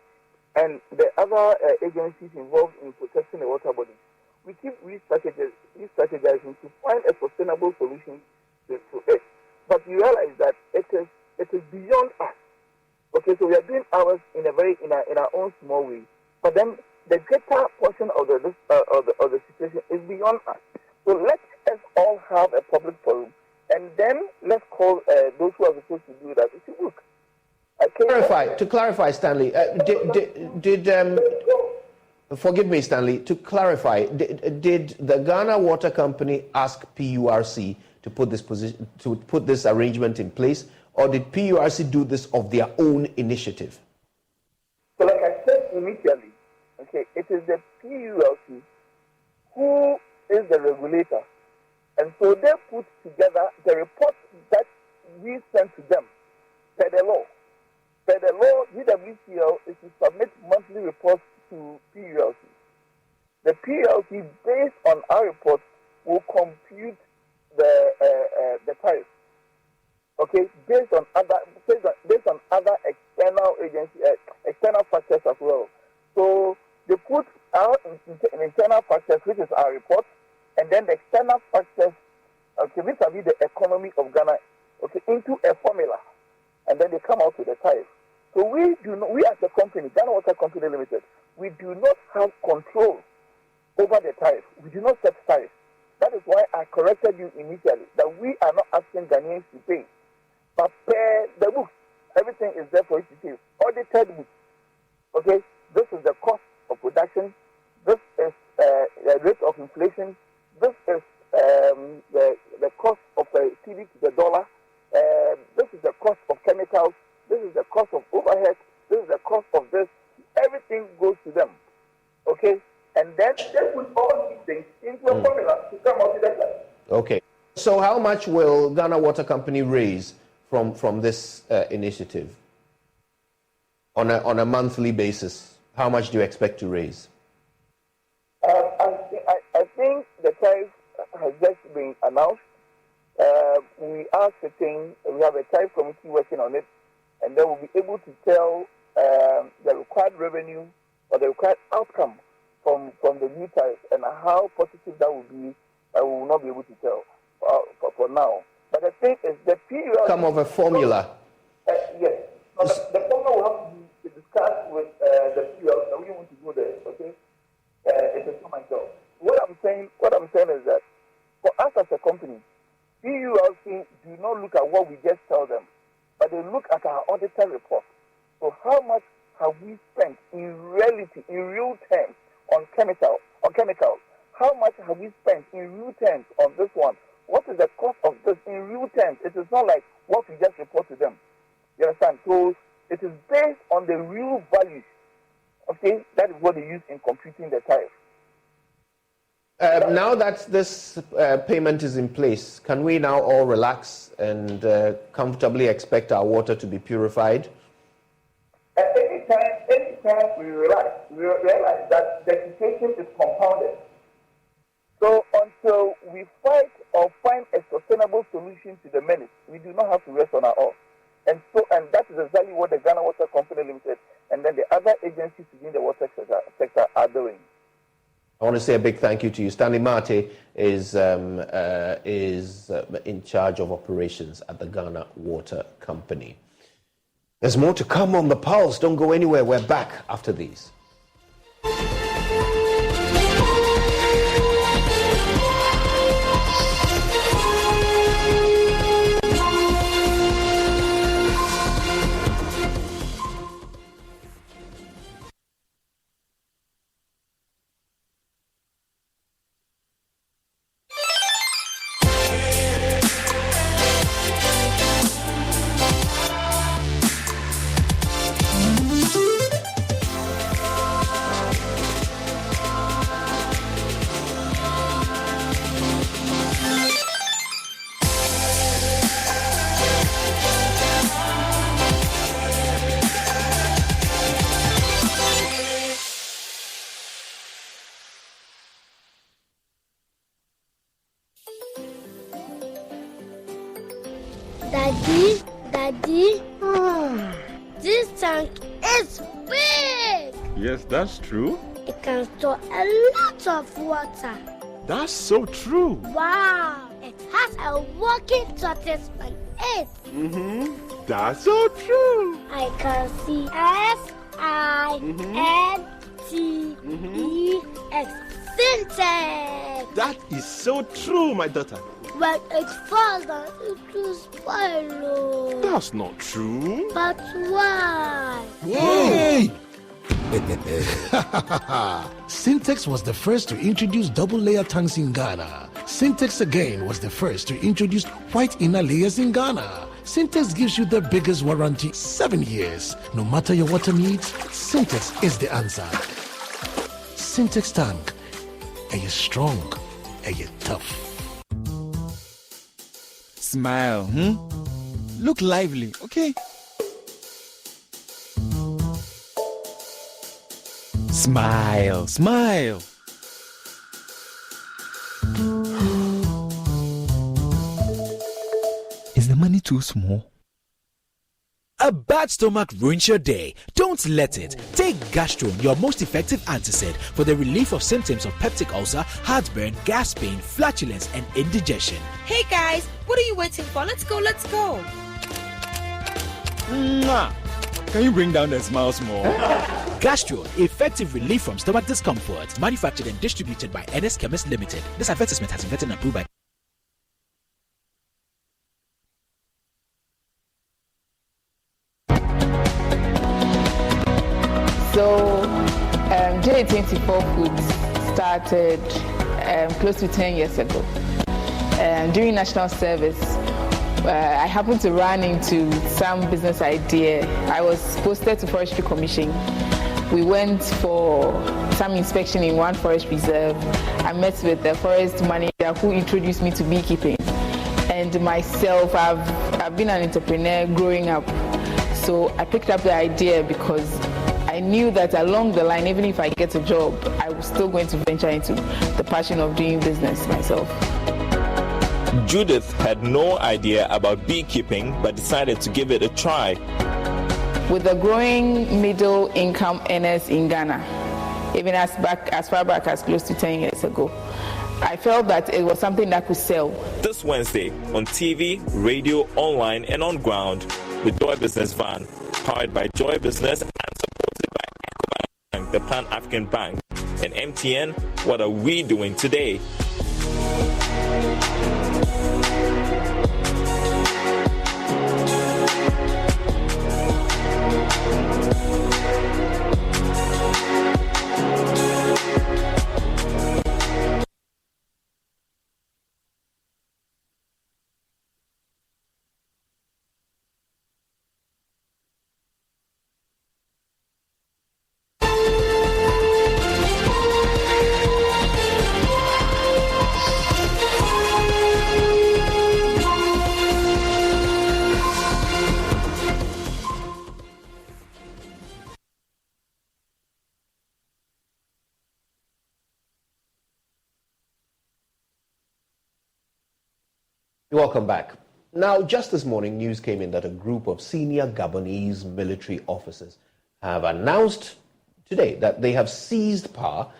and the other agencies involved in protecting the water bodies, we keep re-strategizing to find a sustainable solution to it. But you realize that it is beyond us. Okay, so we are doing ours in our own small way. But then the greater portion of the situation is beyond us. So let us all have a public forum, and then let's call those who are supposed to do that to look. To clarify, Stanley, forgive me, Stanley. To clarify, did the Ghana Water Company ask PURC to put this arrangement in place, or did PURC do this of their own initiative? So, like I said initially, okay, it is the PURC who is the regulator, and so they put together the report that we sent to them per the law. Per the law, GWCL is to submit monthly reports to PURC. The PURC, based on our report, will compute the tariff. Okay, based on other external agency, external factors as well. So they put our internal factors, which is our report, and then the external factors, okay, vis-a-vis the economy of Ghana, okay, into a formula, and then they come out with the tariff. So we as a company, Ghana Water Company Limited, we do not have control over the tariff. We do not set tariff. That is why I corrected you initially, that we are not asking Ghanaians to pay. But per the book, everything is there for you to see. Audited book. Okay, this is the cost of production. This is the rate of inflation. This is the cost of the CD to the dollar. This is the cost of chemicals. This is the cost of overhead. This is the cost of this. Everything goes to them. Okay, and then they put all these things into a formula to come out with that. Okay. So how much will Ghana Water Company raise from this initiative on a monthly basis? How much do you expect to raise? I think the tariff has just been announced. We are sitting, we have a tariff committee working on it, and they will be able to tell the required revenue or the required outcome from the new tariff, and how positive that will be, we will not be able to tell for now. But the thing is, the PURC... Come of a formula. Yes. Now, the formula will have to be discussed with the PURC, and we want to go there, okay? It is not myself. What I'm saying is that for us as a company, PURC do not look at what we just tell them, but they look at our auditor report. So how much have we spent in reality, in real terms, on chemicals? How much have we spent in real terms on this one? What is the cost of this in real terms? It is not like what we just report to them. You understand? So it is based on the real values. Okay, that is what they use in computing the tariff. Now that this payment is in place, can we now all relax and comfortably expect our water to be purified? Anytime we realize that the situation is compounded. So until we fight or find a sustainable solution to the menace, we do not have to rest on our oars. And that is exactly what the Ghana Water Company Limited and then the other agencies within the water sector are doing. I want to say a big thank you to you. Stanley Mate is in charge of operations at the Ghana Water Company. There's more to come on The Pulse. Don't go anywhere. We're back after these. Daddy, this tank is big. Yes, that's true. It can store a lot of water. That's so true. Wow, it has a working tortoise on it. That's so true. I can see S-I-N-T-E-X. Syntax. That is so true, my daughter. When it falls down, it will spoil. That's not true. But why? Hey! Syntax was the first to introduce double-layer tanks in Ghana. Syntax again was the first to introduce white inner layers in Ghana. Syntax gives you the biggest warranty, 7 years. No matter your water needs, Syntax is the answer. Syntax tank. Are you strong? Are you tough? Smile, Look lively, okay? Smile, smile. Is the money too small? A bad stomach ruins your day. Don't let it. Take Gastron, your most effective antacid, for the relief of symptoms of peptic ulcer, heartburn, gas pain, flatulence, and indigestion. Hey guys, what are you waiting for? Let's go, let's go. Mwah. Can you bring down the smile small? Gastron, effective relief from stomach discomfort. Manufactured and distributed by NS Chemist Limited. This advertisement has been vetted and approved by So, J24 Foods started close to 10 years ago. During national service, I happened to run into some business idea. I was posted to Forestry Commission. We went for some inspection in one forest reserve. I met with the forest manager who introduced me to beekeeping. And myself, I've been an entrepreneur growing up. So I picked up the idea because I knew that along the line, even if I get a job, I was still going to venture into the passion of doing business myself. Judith had no idea about beekeeping but decided to give it a try. With the growing middle income earners in Ghana, even as far back as close to 10 years ago, I felt that it was something that could sell. This Wednesday on TV, radio, online, and on ground, the Joy Business Van, powered by Joy Business and supported by Bank, the Pan-African Bank, and MTN. What are we doing today? Welcome back. Now, just this morning, news came in that a group of senior Gabonese military officers have announced today that they have seized power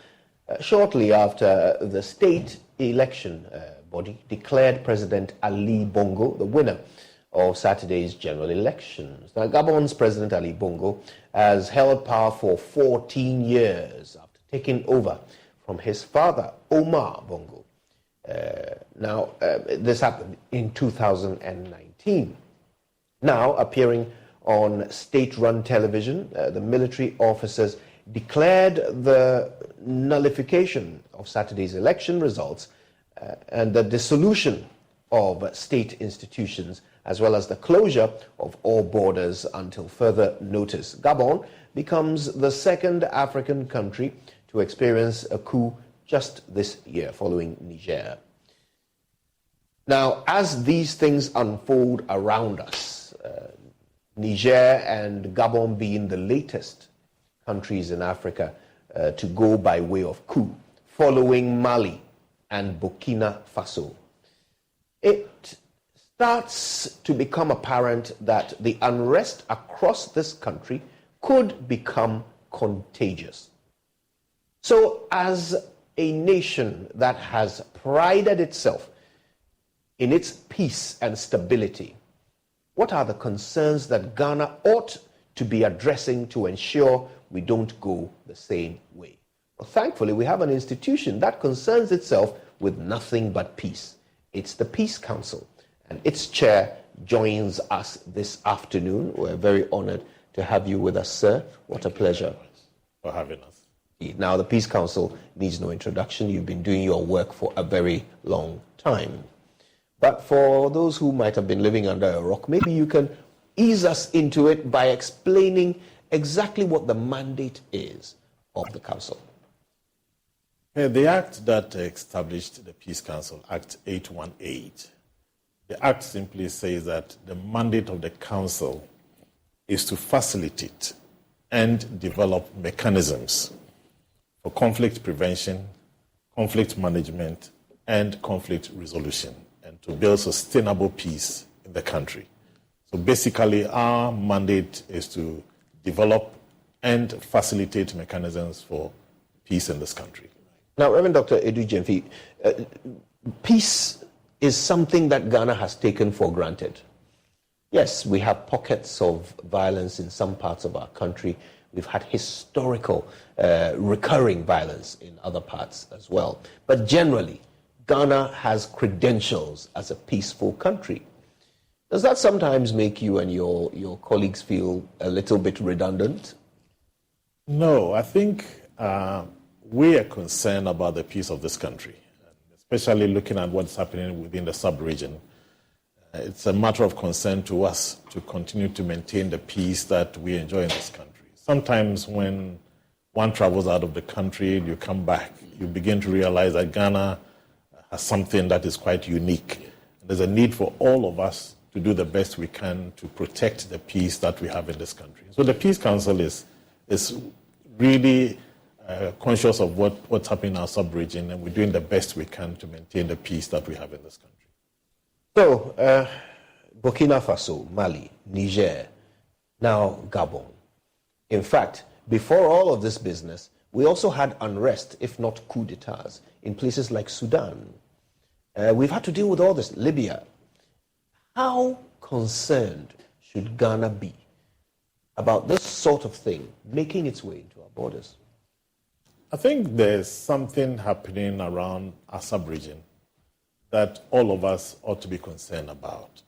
shortly after the state election body declared President Ali Bongo the winner of Saturday's general elections. Now, Gabon's President Ali Bongo has held power for 14 years after taking over from his father, Omar Bongo. This happened in 2019. Now, appearing on state-run television, the military officers declared the nullification of Saturday's election results and the dissolution of state institutions, as well as the closure of all borders until further notice. Gabon becomes the second African country to experience a coup just this year, following Niger. Now, as these things unfold around us, Niger and Gabon being the latest countries in Africa to go by way of coup, following Mali and Burkina Faso, it starts to become apparent that the unrest across this country could become contagious. So, as a nation that has prided itself in its peace and stability, what are the concerns that Ghana ought to be addressing to ensure we don't go the same way? Well, thankfully, we have an institution that concerns itself with nothing but peace. It's the Peace Council, and its chair joins us this afternoon. We're very honored to have you with us, sir. What a pleasure. For having us. Now, the Peace Council needs no introduction. You've been doing your work for a very long time. But for those who might have been living under a rock, maybe you can ease us into it by explaining exactly what the mandate is of the Council. The Act that established the Peace Council, Act 818, the Act simply says that the mandate of the Council is to facilitate and develop mechanisms for conflict prevention, conflict management, and conflict resolution, and to build sustainable peace in the country. So basically, our mandate is to develop and facilitate mechanisms for peace in this country. Now, Reverend Dr. Edu Jemfi, peace is something that Ghana has taken for granted. Yes, we have pockets of violence in some parts of our country. We've had historical, recurring violence in other parts as well. But generally, Ghana has credentials as a peaceful country. Does that sometimes make you and your colleagues feel a little bit redundant? No, I think we are concerned about the peace of this country, especially looking at what's happening within the sub-region. It's a matter of concern to us to continue to maintain the peace that we enjoy in this country. Sometimes when one travels out of the country, you come back, you begin to realize that Ghana has something that is quite unique. There's a need for all of us to do the best we can to protect the peace that we have in this country. So the Peace Council is really conscious of what's happening in our sub-region, and we're doing the best we can to maintain the peace that we have in this country. So, Burkina Faso, Mali, Niger, now Gabon. In fact, before all of this business, we also had unrest, if not coup d'etats, in places like Sudan. We've had to deal with all this. Libya. How concerned should Ghana be about this sort of thing making its way into our borders? I think there's something happening around our sub-region that all of us ought to be concerned about.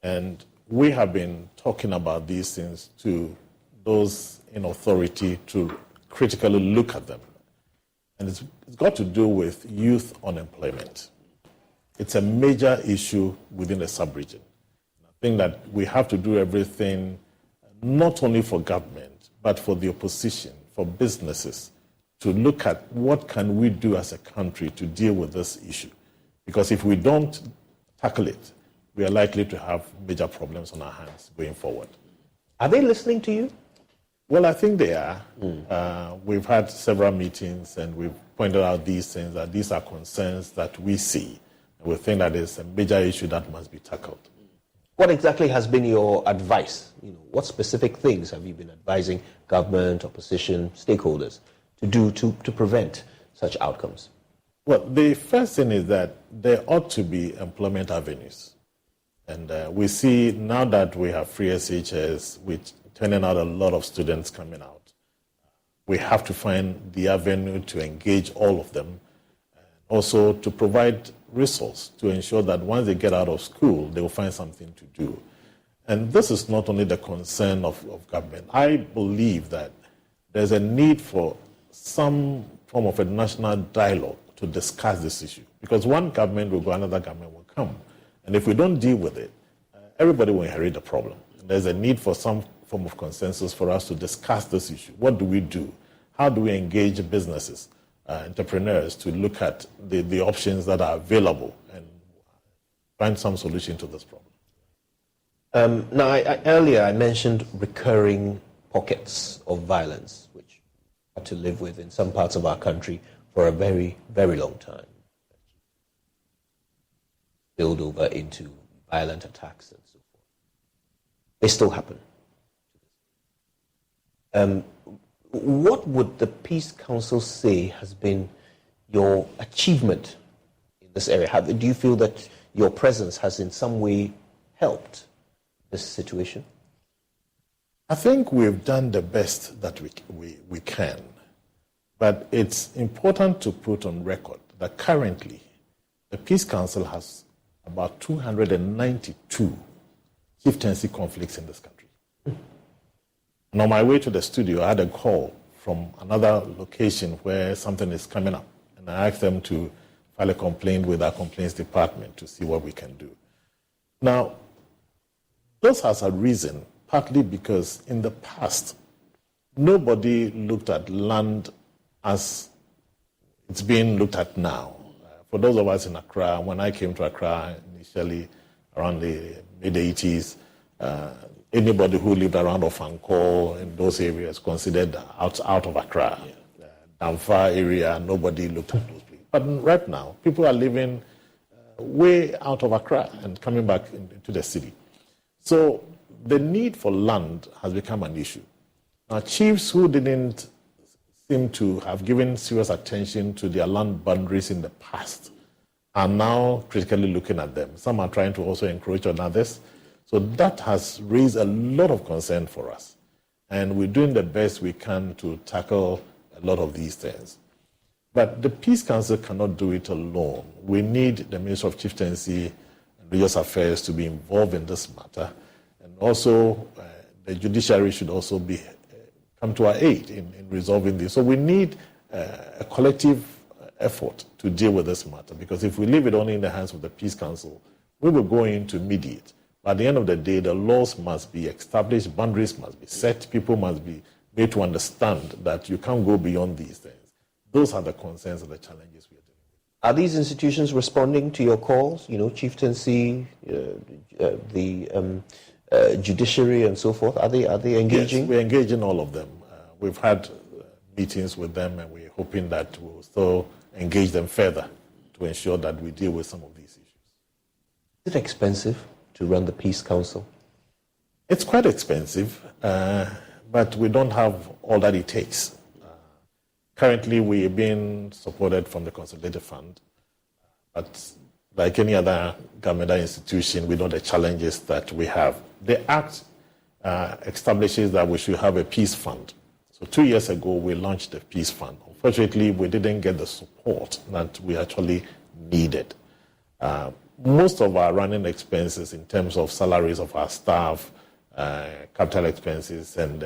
And we have been talking about these things to those in authority to critically look at them. And it's got to do with youth unemployment. It's a major issue within the sub-region. I think that we have to do everything, not only for government, but for the opposition, for businesses, to look at what can we do as a country to deal with this issue. Because if we don't tackle it, we are likely to have major problems on our hands going forward. Are they listening to you? Well, I think they are. We've had several meetings and we've pointed out these things, that these are concerns that we see. And we think that it's a major issue that must be tackled. What exactly has been your advice? What specific things have you been advising government, opposition, stakeholders to do to prevent such outcomes? Well, the first thing is that there ought to be employment avenues. And we see now that we have free SHS, which turning out a lot of students coming out, we have to find the avenue to engage all of them. Also to provide resource to ensure that once they get out of school, they will find something to do. And this is not only the concern of government. I believe that there's a need for some form of a national dialogue to discuss this issue. Because one government will go, another government will come. And if we don't deal with it, everybody will inherit the problem. There's a need for some form of consensus for us to discuss this issue. What do we do? How do we engage businesses, entrepreneurs, to look at the options that are available and find some solution to this problem? Now, earlier I mentioned recurring pockets of violence, which we had to live with in some parts of our country for a very, very long time. Spilled over into violent attacks and so forth. They still happen. What would the Peace Council say has been your achievement in this area? Do you feel that your presence has in some way helped this situation? I think we've done the best that we can. But it's important to put on record that currently the Peace Council has about 292 chieftaincy conflicts in this country. And on my way to the studio, I had a call from another location where something is coming up. And I asked them to file a complaint with our complaints department to see what we can do. Now, this has a reason, partly because in the past, nobody looked at land as it's being looked at now. For those of us in Accra, when I came to Accra initially around the mid-80s, anybody who lived around Ofankor in those areas considered out of Accra. Damfa area, nobody looked at those places. But right now, people are living way out of Accra and coming back into the city. So the need for land has become an issue. Now, chiefs who didn't seem to have given serious attention to their land boundaries in the past are now critically looking at them. Some are trying to also encroach on others. So that has raised a lot of concern for us. And we're doing the best we can to tackle a lot of these things. But the Peace Council cannot do it alone. We need the Minister of Chieftaincy and Religious Affairs to be involved in this matter. And also, the judiciary should also come to our aid in resolving this. So we need a collective effort to deal with this matter, because if we leave it only in the hands of the Peace Council, we will go in to mediate. But at the end of the day, the laws must be established, boundaries must be set, people must be made to understand that you can't go beyond these things. Those are the concerns and the challenges we are dealing with. Are these institutions responding to your calls? You know, chieftaincy, the judiciary and so forth. Are they engaging? Yes, we're engaging all of them. We've had meetings with them, and we're hoping that we'll still engage them further to ensure that we deal with some of these issues. Is it expensive to run the Peace Council? It's quite expensive, but we don't have all that it takes. Currently, we're being supported from the Consolidated Fund, but like any other governmental institution, we know the challenges that we have. The Act establishes that we should have a peace fund. So 2 years ago, we launched the peace fund. Unfortunately, we didn't get the support that we actually needed. Most of our running expenses in terms of salaries of our staff, capital expenses, and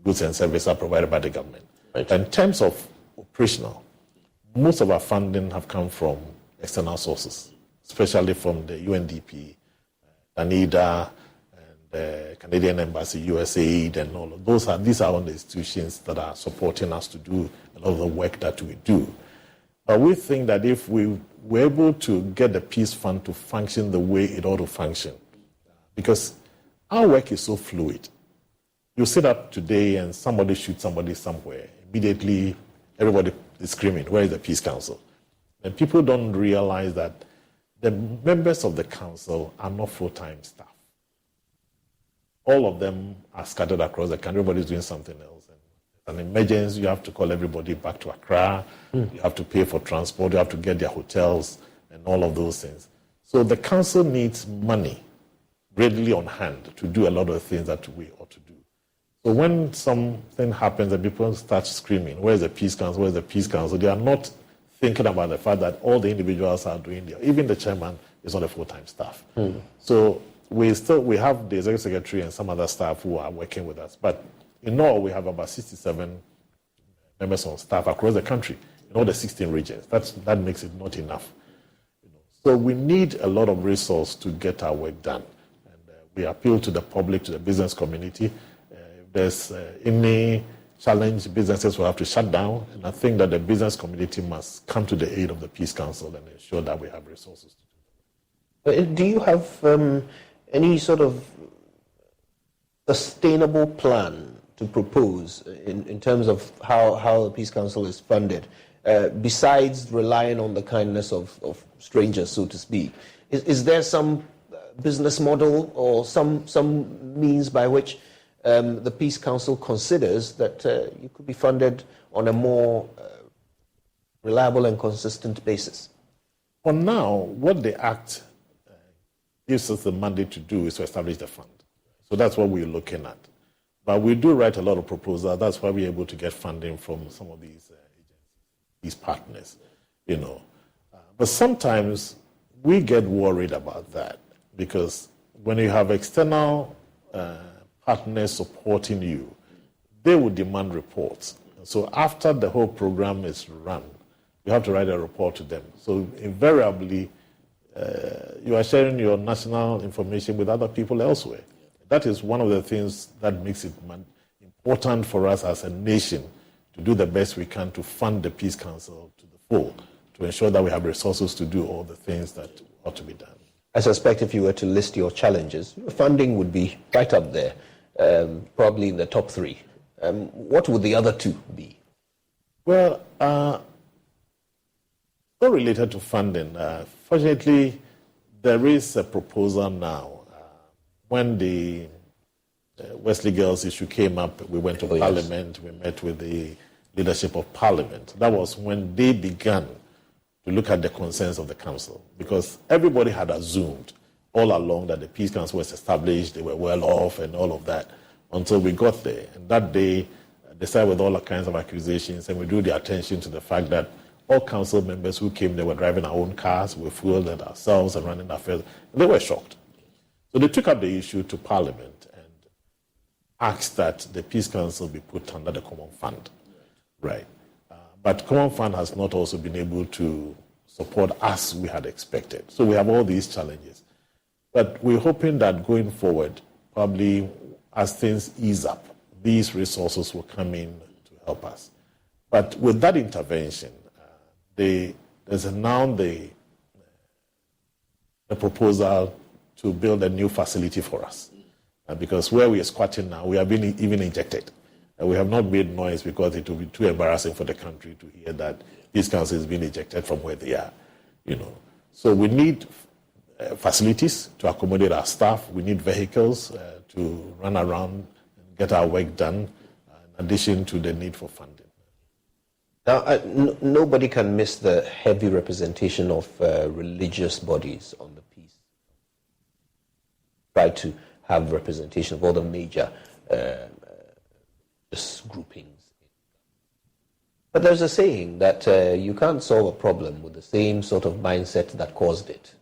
goods and services are provided by the government. Right. In terms of operational, most of our funding have come from external sources, especially from the UNDP, NIDA, the Canadian Embassy, USAID, and all of those. These are all the institutions that are supporting us to do a lot of the work that we do. But we think that if we were able to get the Peace Fund to function the way it ought to function, because our work is so fluid. You sit up today and somebody shoots somebody somewhere. Immediately, everybody is screaming, where is the Peace Council? And people don't realize that the members of the council are not full-time staff. All of them are scattered across the country. Everybody's doing something else. And an emergency, you have to call everybody back to Accra. You have to pay for transport. You have to get their hotels and all of those things. So the council needs money readily on hand to do a lot of the things that we ought to do. So when something happens and people start screaming, where's the Peace Council, where's the Peace Council, they are not thinking about the fact that all the individuals are doing there. Even the chairman is not a full-time staff. So we have the executive secretary and some other staff who are working with us. But in all, we have about 67 members on staff across the country in all the 16 regions. That makes it not enough. So we need a lot of resource to get our work done. And we appeal to the public, to the business community. If there's any challenge, businesses will have to shut down. And I think that the business community must come to the aid of the Peace Council and ensure that we have resources to do that. Do you have any sort of sustainable plan to propose in terms of how the Peace Council is funded, besides relying on the kindness of strangers, so to speak? Is there some business model or some means by which the Peace Council considers that you could be funded on a more reliable and consistent basis? For now, what the Act gives us the mandate to do is to establish the fund. So that's what we're looking at. But we do write a lot of proposals. That's why we're able to get funding from some of these agencies, these partners, you know. But sometimes we get worried about that because when you have external partners supporting you, they will demand reports. So after the whole program is run, you have to write a report to them. So invariably, you are sharing your national information with other people elsewhere. That is one of the things that makes it important for us as a nation to do the best we can to fund the Peace Council to the full, to ensure that we have resources to do all the things that ought to be done. I suspect if you were to list your challenges, funding would be right up there, probably in the top 3. What would the other 2 be? Well, not related to funding. Fortunately, there is a proposal now. When the Wesley Girls issue came up, we went to Parliament, we met with the leadership of Parliament. That was when they began to look at the concerns of the Council, because everybody had assumed all along that the Peace Council was established, they were well off and all of that, until we got there. And that day, they started with all kinds of accusations, and we drew their attention to the fact that all council members who came there were driving our own cars, we fueled it ourselves and running affairs. And they were shocked. So they took up the issue to Parliament and asked that the Peace Council be put under the Common Fund. Right. But Common Fund has not also been able to support as we had expected. So we have all these challenges. But we're hoping that going forward, probably as things ease up, these resources will come in to help us. But with that intervention, there's now the proposal to build a new facility for us. Because where we are squatting now, we have been even injected. We have not made noise because it will be too embarrassing for the country to hear that Peace Council is being ejected from where they are. You know, so we need facilities to accommodate our staff. We need vehicles to run around and get our work done, in addition to the need for funding. Now, nobody can miss the heavy representation of religious bodies on the Peace. Try to have representation of all the major groupings. But there's a saying that you can't solve a problem with the same sort of mindset that caused it.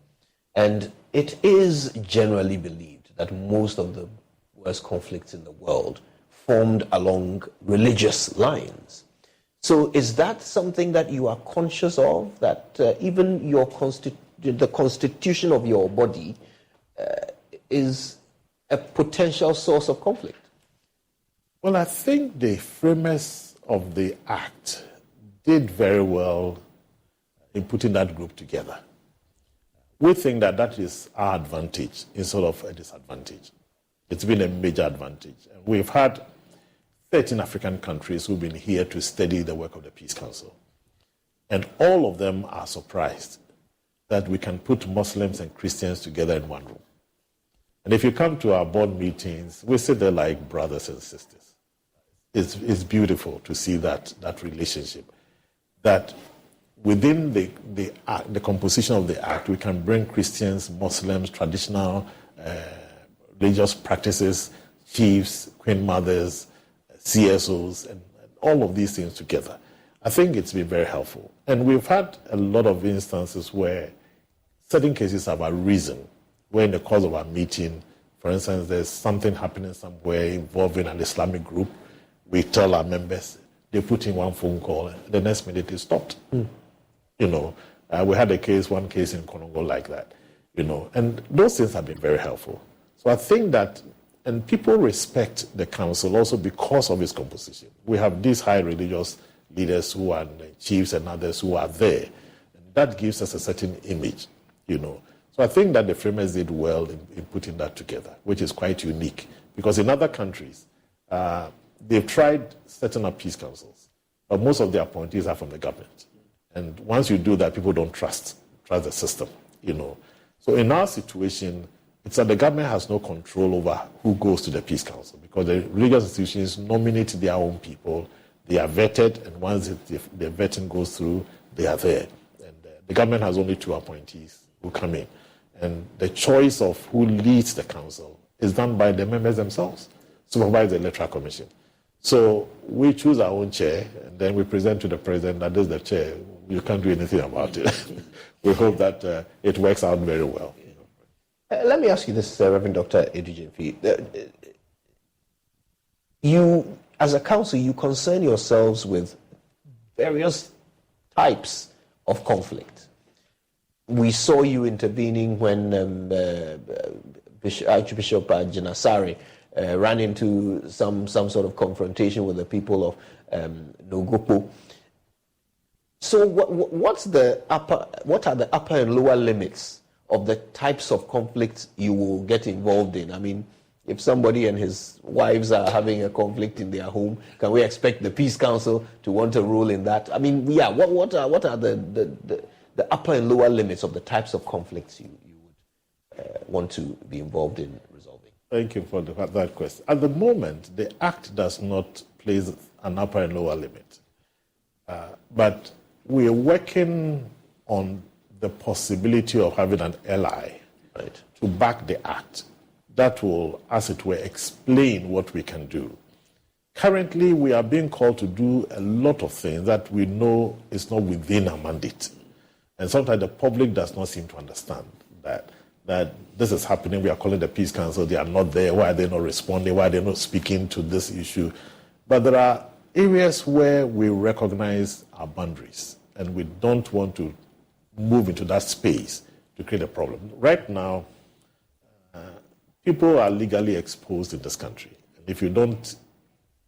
And it is generally believed that most of the worst conflicts in the world formed along religious lines. So is that something that you are conscious of, that even the constitution of your body is a potential source of conflict? Well, I think the framers of the Act did very well in putting that group together. We think that that is our advantage instead of a disadvantage. It's been a major advantage. And we've had 13 African countries who've been here to study the work of the Peace Council. And all of them are surprised that we can put Muslims and Christians together in one room. And if you come to our board meetings, we sit there like brothers and sisters. It's beautiful to see that relationship. That within the composition of the Act, we can bring Christians, Muslims, traditional religious practices, chiefs, queen mothers, CSOs, and all of these things together. I think it's been very helpful. And we've had a lot of instances where certain cases have arisen, where in the course of our meeting, for instance, there's something happening somewhere involving an Islamic group. We tell our members, they put in one phone call, and the next minute it stopped. You know, we had one case in Konongo like that, you know, and those things have been very helpful. So I think that, and people respect the council also because of its composition. We have these high religious leaders who are chiefs and others who are there. And that gives us a certain image, you know. So I think that the framers did well in putting that together, which is quite unique. Because in other countries, they've tried setting up peace councils, but most of the appointees are from the government. And once you do that, people don't trust the system, you know. So in our situation, it's that the government has no control over who goes to the Peace Council, because the religious institutions nominate their own people. They are vetted, and once the vetting goes through, they are there. And the government has only 2 appointees who come in. And the choice of who leads the council is done by the members themselves, supervised the Electoral Commission. So we choose our own chair, and then we present to the president that this is the chair. You can't do anything about it. We hope that it works out very well. Let me ask you this, Reverend Dr. Edujemfi. You, as a council, you concern yourselves with various types of conflict. We saw you intervening when Archbishop Janasari ran into some sort of confrontation with the people of Nogopo. So what are the upper and lower limits of the types of conflicts you will get involved in? I mean, if somebody and his wives are having a conflict in their home, can we expect the Peace Council to want a role in that? I mean, yeah, what are the upper and lower limits of the types of conflicts you would want to be involved in resolving? Thank you for that question. At the moment, the Act does not place an upper and lower limit. But we are working on the possibility of having an ally to back the Act that will, as it were, explain what we can do. Currently, we are being called to do a lot of things that we know is not within our mandate. And sometimes the public does not seem to understand that this is happening. We are calling the Peace Council. They are not there. Why are they not responding? Why are they not speaking to this issue? But there are areas where we recognize our boundaries, and we don't want to move into that space to create a problem. Right now, people are legally exposed in this country. And if you don't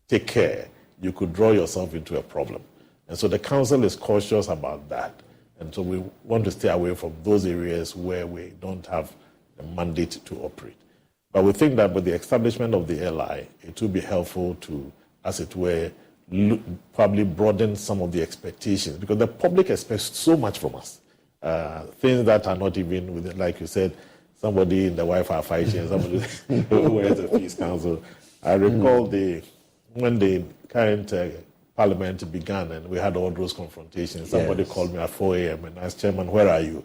take care, you could draw yourself into a problem. And so the council is cautious about that. And so we want to stay away from those areas where we don't have the mandate to operate. But we think that with the establishment of the LI, it will be helpful to, as it were, probably broaden some of the expectations, because the public expects so much from us. Things that are not even within, like you said, somebody in the Wi-Fi fighting, somebody who wears the Peace Council. I recall when the current parliament began and we had all those confrontations, somebody called me at 4 a.m. and asked, Chairman, where are you?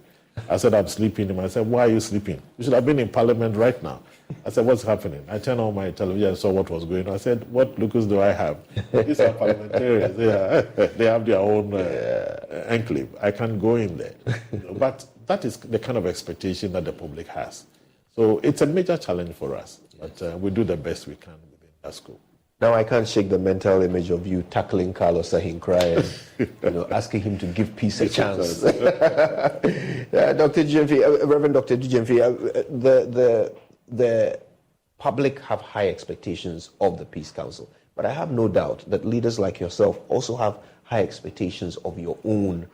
I said, I'm sleeping. And I said, why are you sleeping? You should have been in parliament right now. I said, what's happening? I turned on my television and saw what was going on. I said, what locus do I have? These are parliamentarians. They have their own enclave. I can't go in there. But that is the kind of expectation that the public has. So it's a major challenge for us. But we do the best we can within that scope. Now I can't shake the mental image of you tackling Carlos Sahinkrai and asking him to give peace a chance. Dr. Edujemfi, Reverend Dr. Edujemfi, the public have high expectations of the Peace Council, but I have no doubt that leaders like yourself also have high expectations of your own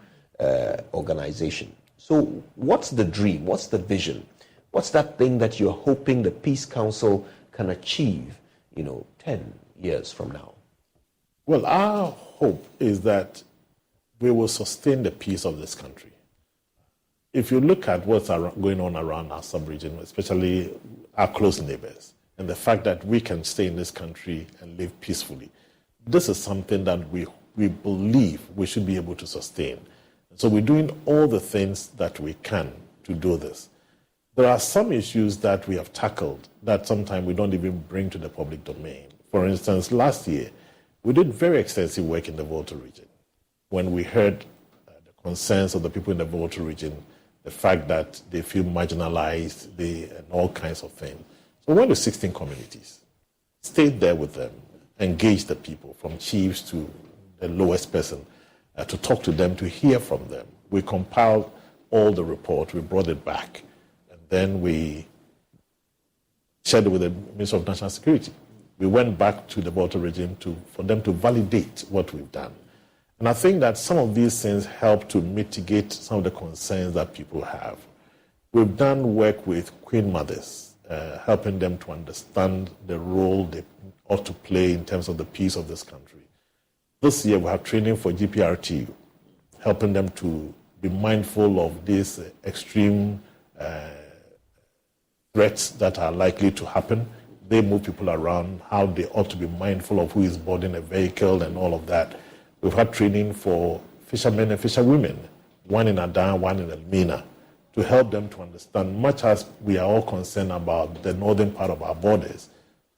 organization. So what's the dream? What's the vision? What's that thing that you're hoping the Peace Council can achieve, 10 years from now? Well, our hope is that we will sustain the peace of this country. If you look at what's going on around our sub-region, especially our close neighbors, and the fact that we can stay in this country and live peacefully, this is something that we believe we should be able to sustain. So we're doing all the things that we can to do this. There are some issues that we have tackled that sometimes we don't even bring to the public domain. For instance, last year, we did very extensive work in the Volta region. When we heard the concerns of the people in the Volta region, the fact that they feel marginalized, and all kinds of things. So we went to 16 communities, stayed there with them, engaged the people, from chiefs to the lowest person, to talk to them, to hear from them. We compiled all the report, we brought it back, and then we shared it with the Minister of National Security. We went back to the Volta region for them to validate what we've done. And I think that some of these things help to mitigate some of the concerns that people have. We've done work with Queen Mothers, helping them to understand the role they ought to play in terms of the peace of this country. This year we have training for GPRT, helping them to be mindful of these extreme threats that are likely to happen. They move people around, how they ought to be mindful of who is boarding a vehicle and all of that. We've had training for fishermen and fisherwomen, one in Adan, one in Elmina, to help them to understand, much as we are all concerned about the northern part of our borders,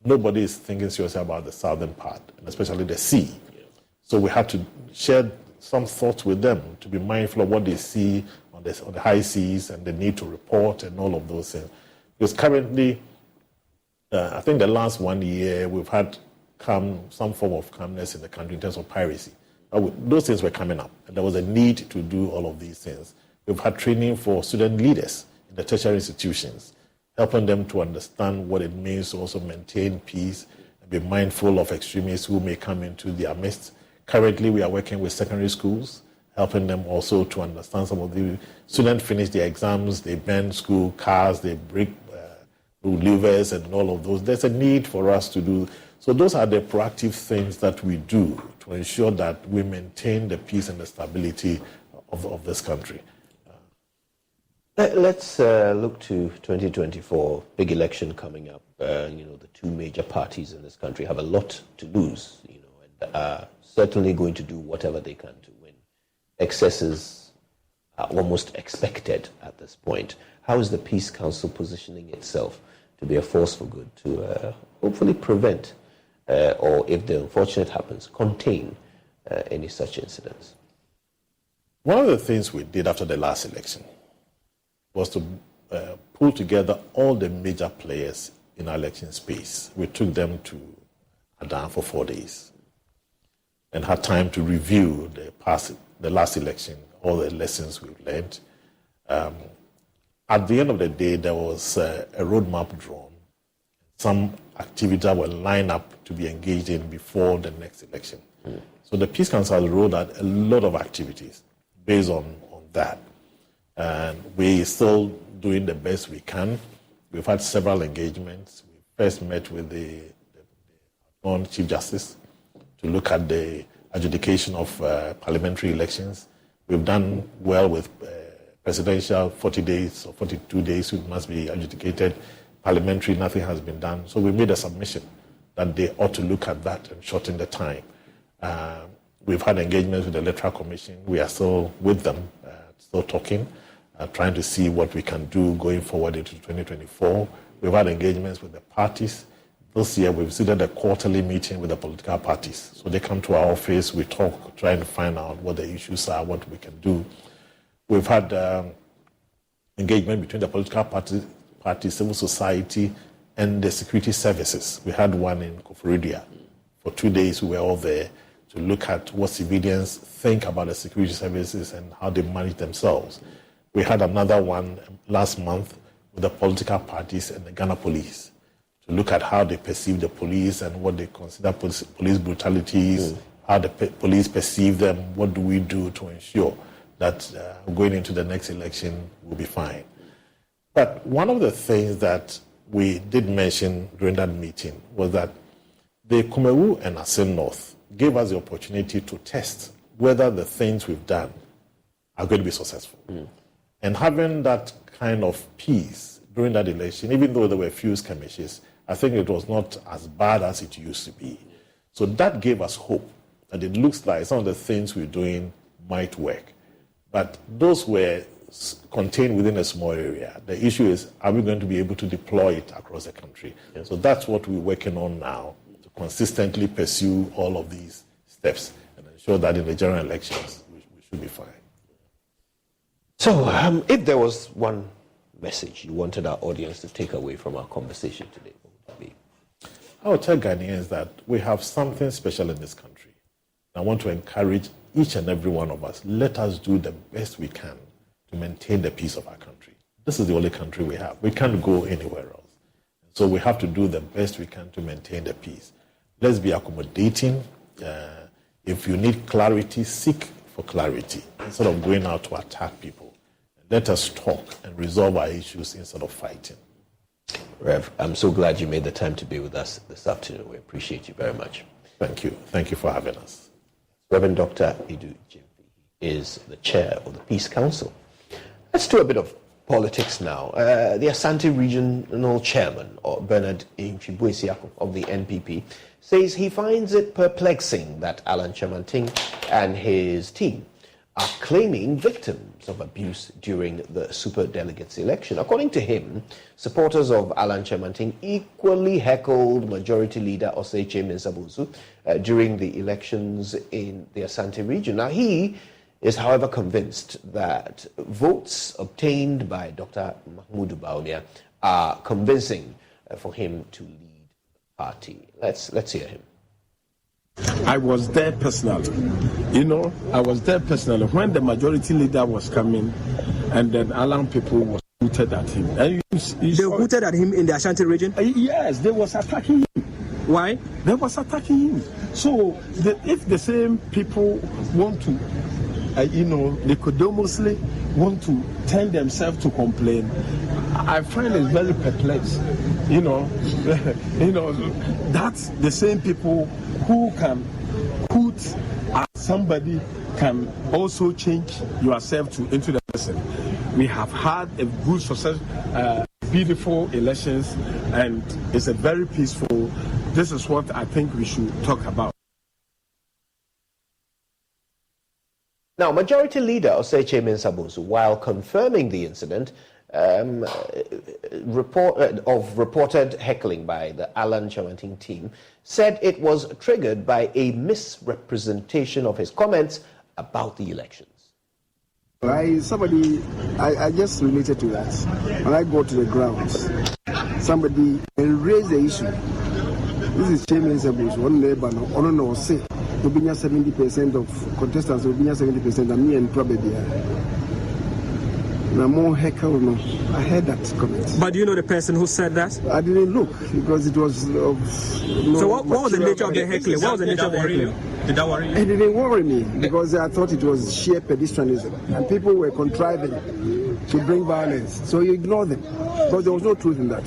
nobody is thinking seriously about the southern part, and especially the sea. So we had to share some thoughts with them to be mindful of what they see on the high seas and the need to report and all of those things. Because currently, I think the last 1 year, we've had some form of calmness in the country in terms of piracy. Those things were coming up, and there was a need to do all of these things. We've had training for student leaders in the tertiary institutions, helping them to understand what it means to also maintain peace and be mindful of extremists who may come into their midst. Currently, we are working with secondary schools, helping them also to understand some of the students finish their exams, they burn school cars, they break levers and all of those. There's a need for us to do. So those are the proactive things that we do to ensure that we maintain the peace and the stability of this country. Let's look to 2024, big election coming up. The two major parties in this country have a lot to lose, and are certainly going to do whatever they can to win. Excesses are almost expected at this point. How is the Peace Council positioning itself to be a force for good, to hopefully prevent, or if the unfortunate happens, contain any such incidents? One of the things we did after the last election was to pull together all the major players in our election space. We took them to Adan for 4 days and had time to review the last election, all the lessons we've learned. At the end of the day, there was a roadmap drawn, some activities that were lined up to be engaged in before the next election. So the Peace Council has rolled out a lot of activities based on that. And we're still doing the best we can. We've had several engagements. We first met with the Chief Justice to look at the adjudication of parliamentary elections. We've done well with presidential 40 days or 42 days, which must be adjudicated. Parliamentary, nothing has been done. So we made a submission that they ought to look at that and shorten the time. We've had engagements with the Electoral Commission. We are still with them, still talking, trying to see what we can do going forward into 2024. We've had engagements with the parties. This year, we've seated a quarterly meeting with the political parties. So they come to our office, we talk, trying to find out what the issues are, what we can do. We've had engagement between the political parties, civil society, and the security services. We had one in Koforidua. For 2 days, we were all there to look at what civilians think about the security services and how they manage themselves. We had another one last month with the political parties and the Ghana police to look at how they perceive the police and what they consider police brutalities, how the police perceive them, what do we do to ensure that going into the next election will be fine. But one of the things that we did mention during that meeting was that the Kumewu and Asin North gave us the opportunity to test whether the things we've done are going to be successful. And having that kind of peace during that election, even though there were few skirmishes, I think it was not as bad as it used to be. So that gave us hope that it looks like some of the things we're doing might work. But those were contained within a small area. The issue is, are we going to be able to deploy it across the country? Yes. So that's what we're working on now, to consistently pursue all of these steps and ensure that in the general elections, we should be fine. So if there was one message you wanted our audience to take away from our conversation today, what would that be? I would tell Ghanaians that we have something special in this country. I want to encourage each and every one of us, let us do the best we can to maintain the peace of our country. This is the only country we have. We can't go anywhere else. So we have to do the best we can to maintain the peace. Let's be accommodating. If you need clarity, seek for clarity instead of going out to attack people. Let us talk and resolve our issues instead of fighting. Rev, I'm so glad you made the time to be with us this afternoon. We appreciate you very much. Thank you. Thank you for having us. Reverend Dr. Idu Jimpi is the chair of the Peace Council. Let's do a bit of Politics now. The Asante Regional Chairman, Bernard Inchibwesiako of the NPP, says he finds it perplexing that Alan Chamanting and his team are claiming victims of abuse during the superdelegates election. According to him, supporters of Alan Chamanting equally heckled Majority Leader Oseche Mensabuzu during the elections in the Asante region. Now, he is, however, convinced that votes obtained by Dr. Mahmoud Bawumia are convincing for him to lead the party. Let's hear him. I was there personally. I was there personally when the majority leader was coming, and then Alan people was hooted at him. And they hooted at him in the Ashanti region? Yes, they was attacking him. Why? They was attacking him. So if the same people want to, they could almost want to turn themselves to complain, I find it very perplexed. That's the same people who can put somebody can also change yourself into the person. We have had a good success, beautiful elections, and it's a very peaceful. This is what I think we should talk about. Now, Majority Leader Oseche Mensabuzu, while confirming the incident reported heckling by the Alan Chamanting team, said it was triggered by a misrepresentation of his comments about the elections. I just related to that. When I go to the grounds, somebody raised the issue. This is Chairman Mensabuzu, one neighbor, no say. Will be 70% of contestants will be 70%, and me and probably no more heckle. No, I heard that comment. But do you know the person who said that? I didn't look because it was. So what was the nature of the heckling? What was the nature of the heckling? Did that worry you? It didn't worry me because I thought it was sheer pedestrianism, and people were contriving to bring violence. So you ignore them because there was no truth in that.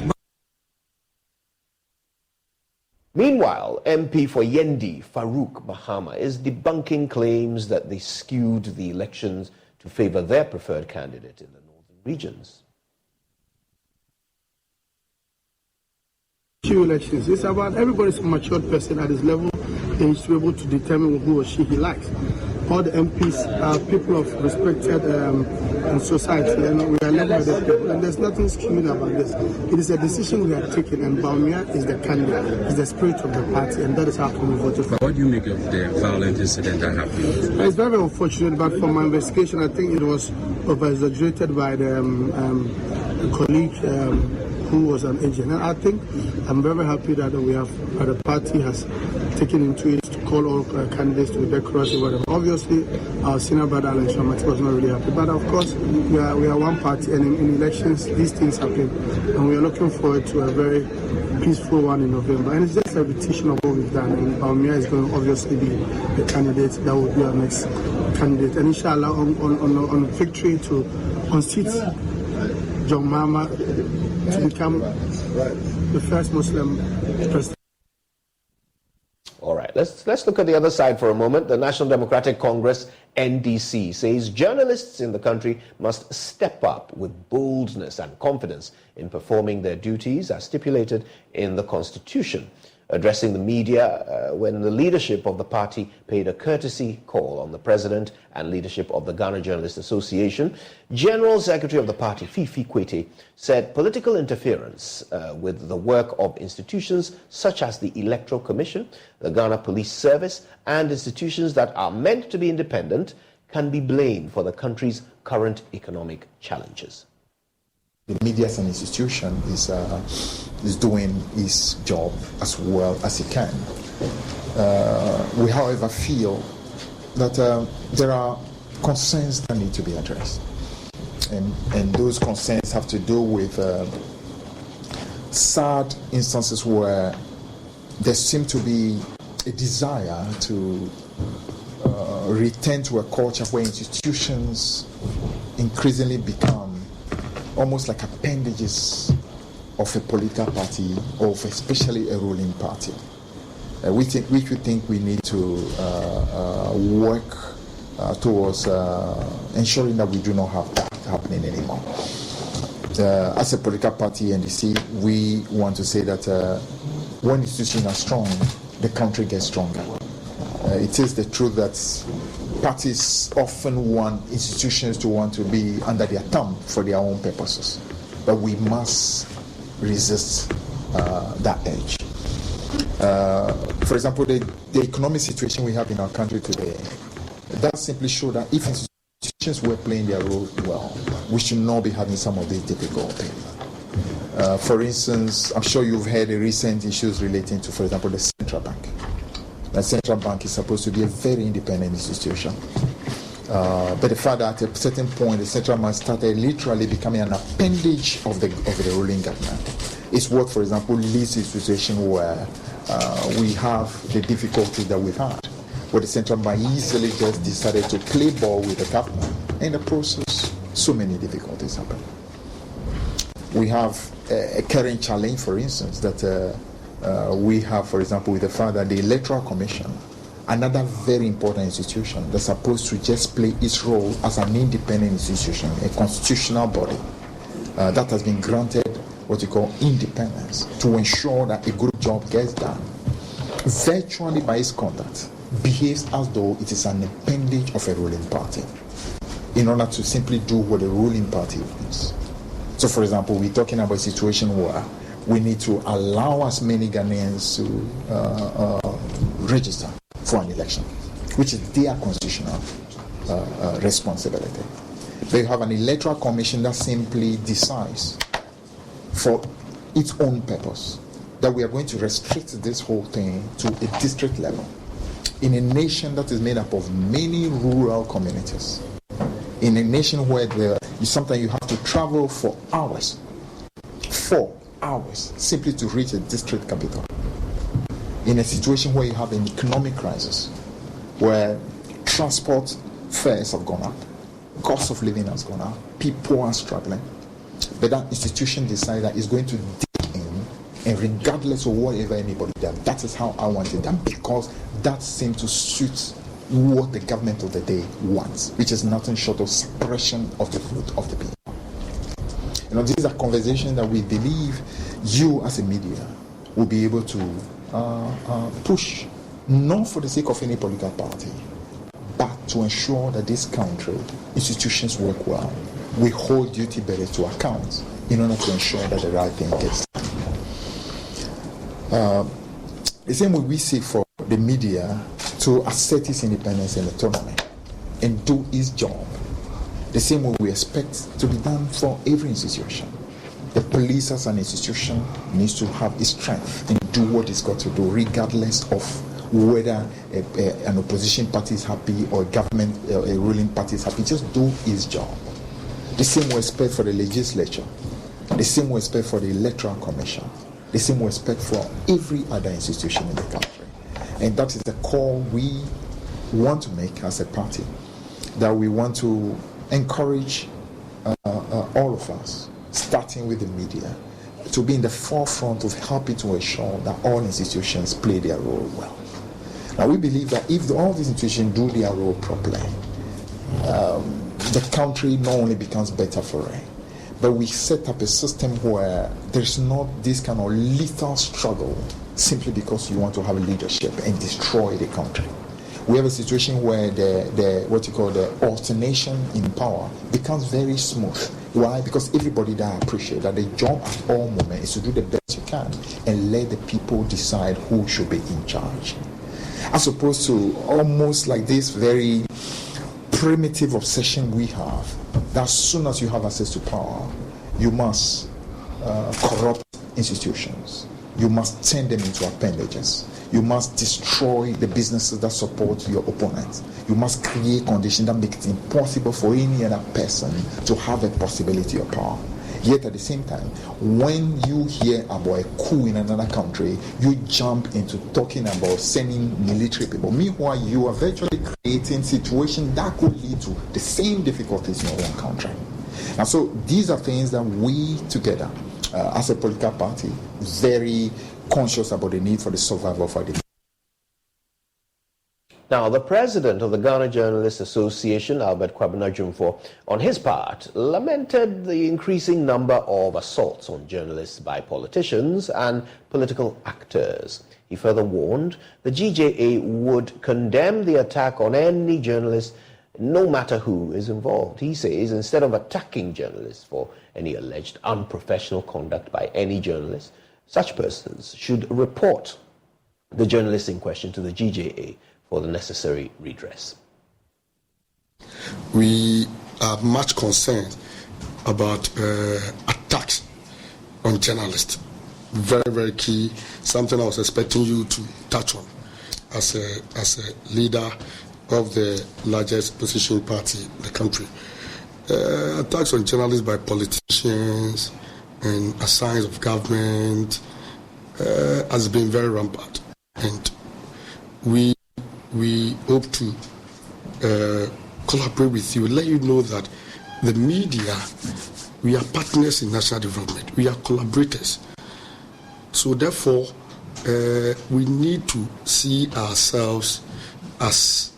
Meanwhile, MP for Yendi, Farouk Mahama, is debunking claims that they skewed the elections to favor their preferred candidate in the northern regions. Elections. It's about everybody's a matured person at his level and he's able to determine who or she he likes. All the MPs are people of respected society, and we are led by the people. And there's nothing skewed about this. It is a decision we are taking, and Bawumia is the candidate, is the spirit of the party, and that is how we voted for. What do you make of the violent incident that happened? It's very unfortunate, but from my investigation, I think it was over-exaggerated by the colleague who was an agent. And I think I'm very happy that the party has taken into it to call all candidates to be decorous or whatever. Obviously, our senior brother Alan Chamanting was not really happy. But of course, we are one party, and in elections, these things happen. And we are looking forward to a very peaceful one in November. And it's just a repetition of what we've done. And Bawumia is going to obviously be the candidate that will be our next candidate. And inshallah, on victory to unseat John Mahama to become the first Muslim president. All right, let's look at the other side for a moment. The National Democratic Congress, NDC, says journalists in the country must step up with boldness and confidence in performing their duties as stipulated in the Constitution. Addressing the media when the leadership of the party paid a courtesy call on the president and leadership of the Ghana Journalists Association, General Secretary of the party, Fifi Kwete, said political interference with the work of institutions such as the Electoral Commission, the Ghana Police Service, and institutions that are meant to be independent can be blamed for the country's current economic challenges. The media as an institution is doing its job as well as it can. We, however, feel that there are concerns that need to be addressed. And those concerns have to do with sad instances where there seems to be a desire to return to a culture where institutions increasingly become almost like appendages of a political party, or of especially a ruling party. We think we need to work towards ensuring that we do not have that happening anymore. as a political party, NDC, we want to say that when institutions are strong, the country gets stronger. It is the truth that parties often want institutions to want to be under their thumb for their own purposes, but we must resist that edge. For example, the economic situation we have in our country today, that simply shows that if institutions were playing their role well, we should not be having some of these difficulties. For instance, I'm sure you've heard the recent issues relating to, for example, the central bank. The central bank is supposed to be a very independent institution. But the fact that at a certain point the central bank started literally becoming an appendage of the ruling government is what, for example, leads to a situation where we have the difficulties that we've had, where the central bank easily just decided to play ball with the government. In the process, so many difficulties happen. We have a current challenge, for instance, that we have, for example, with the fact that the Electoral Commission, another very important institution that's supposed to just play its role as an independent institution, a constitutional body, that has been granted what you call independence to ensure that a good job gets done, virtually by its conduct, behaves as though it is an appendage of a ruling party in order to simply do what the ruling party wants. So, for example, we're talking about a situation where we need to allow as many Ghanaians to register for an election, which is their constitutional responsibility. They have an electoral commission that simply decides for its own purpose that we are going to restrict this whole thing to a district level in a nation that is made up of many rural communities, in a nation where sometimes you have to travel for hours, 4 hours, simply to reach a district capital, in a situation where you have an economic crisis, where transport fares have gone up, cost of living has gone up, people are struggling, but that institution decides that it's going to dig in, and regardless of whatever anybody does, that is how I want it done, because that seems to suit what the government of the day wants, which is nothing short of suppression of the vote of the people. You know, these are conversations that we believe you as a media will be able to push, not for the sake of any political party, but to ensure that this country, institutions work well. We hold duty bearers to account in order to ensure that the right thing gets done. The same way we seek for the media to assert its independence and autonomy and do its job, the same way we expect to be done for every institution. The police as an institution needs to have its strength and do what it's got to do, regardless of whether an opposition party is happy or a ruling party is happy. Just do its job. The same we expect for the legislature, the same we expect for the Electoral Commission, the same we expect for every other institution in the country. And that is the call we want to make as a party, that we want to encourage all of us, starting with the media, to be in the forefront of helping to ensure that all institutions play their role well. Now, we believe that if all these institutions do their role properly, the country not only becomes better for it, but we set up a system where there's not this kind of lethal struggle simply because you want to have leadership and destroy the country. We have a situation where the alternation in power becomes very smooth. Why? Because everybody there appreciates that the job at all moments is to do the best you can and let the people decide who should be in charge. As opposed to almost like this very primitive obsession we have, that as soon as you have access to power, you must corrupt institutions. You must turn them into appendages. You must destroy the businesses that support your opponents. You must create conditions that make it impossible for any other person to have a possibility of power. Yet at the same time, when you hear about a coup in another country, you jump into talking about sending military people. Meanwhile, you are virtually creating situations that could lead to the same difficulties in your own country. And so these are things that we together, as a political party, very conscious about the need for the survival of our democracy. Now, the president of the Ghana Journalists Association, Albert Kwabena, on his part, lamented the increasing number of assaults on journalists by politicians and political actors. He further warned the GJA would condemn the attack on any journalist, no matter who is involved. He says instead of attacking journalists for any alleged unprofessional conduct by any journalist, such persons should report the journalists in question to the GJA for the necessary redress. We are much concerned about attacks on journalists. Very, very key, something I was expecting you to touch on as a leader of the largest opposition party in the country. Attacks on journalists by politicians and assigns of government has been very rampant. And we hope to collaborate with you, let you know that the media, we are partners in national development. We are collaborators. So therefore, we need to see ourselves as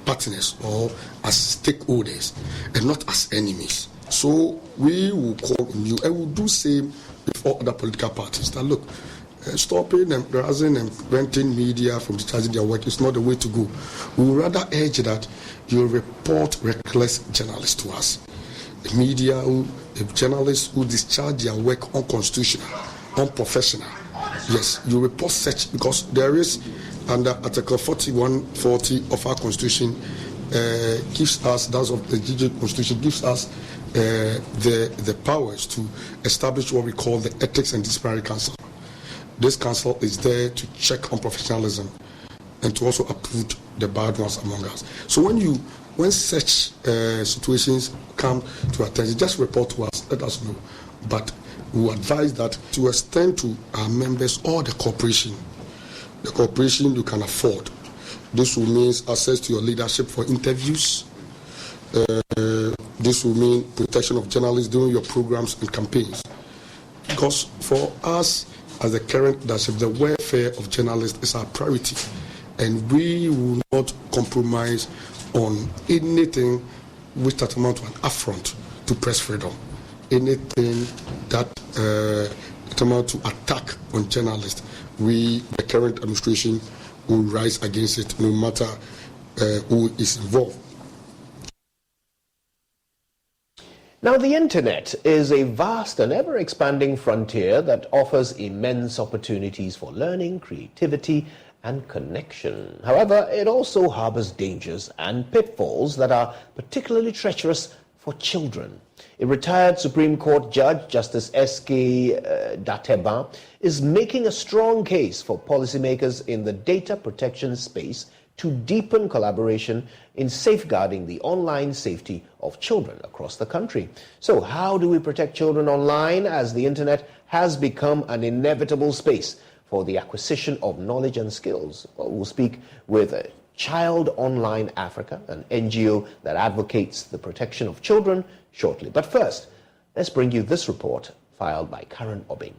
partners or as stakeholders and not as enemies. So we will call on you and we'll do same with all other political parties. That look, stopping and harassing and preventing media from discharging their work is not the way to go. We would rather urge that you report reckless journalists to us. Journalists who discharge their work unconstitutional, unprofessional. Yes, you report such because there is under Article 4140 of our Constitution gives us, that's of the GJ Constitution, gives us the powers to establish what we call the Ethics and Disciplinary Council. This council is there to check on professionalism and to also approve the bad ones among us. So when such situations come to attention, just report to us, let us know. But we advise that to extend to our members or the cooperation you can afford. This will mean access to your leadership for interviews. This will mean protection of journalists during your programs and campaigns. Because for us, as the current leadership, the welfare of journalists is our priority. And we will not compromise on anything which that amount to an affront to press freedom. Anything that amount to attack on journalists, we, the current administration, will rise against it no matter who is involved. Now, the internet is a vast and ever-expanding frontier that offers immense opportunities for learning, creativity, and connection. However, it also harbors dangers and pitfalls that are particularly treacherous for children. A retired Supreme Court Judge, Justice S.K. Dateba, is making a strong case for policymakers in the data protection space to deepen collaboration in safeguarding the online safety of children across the country. So how do we protect children online as the internet has become an inevitable space for the acquisition of knowledge and skills? Well, we'll speak with Child Online Africa, an NGO that advocates the protection of children, shortly. But first, let's bring you this report filed by Karen Obing.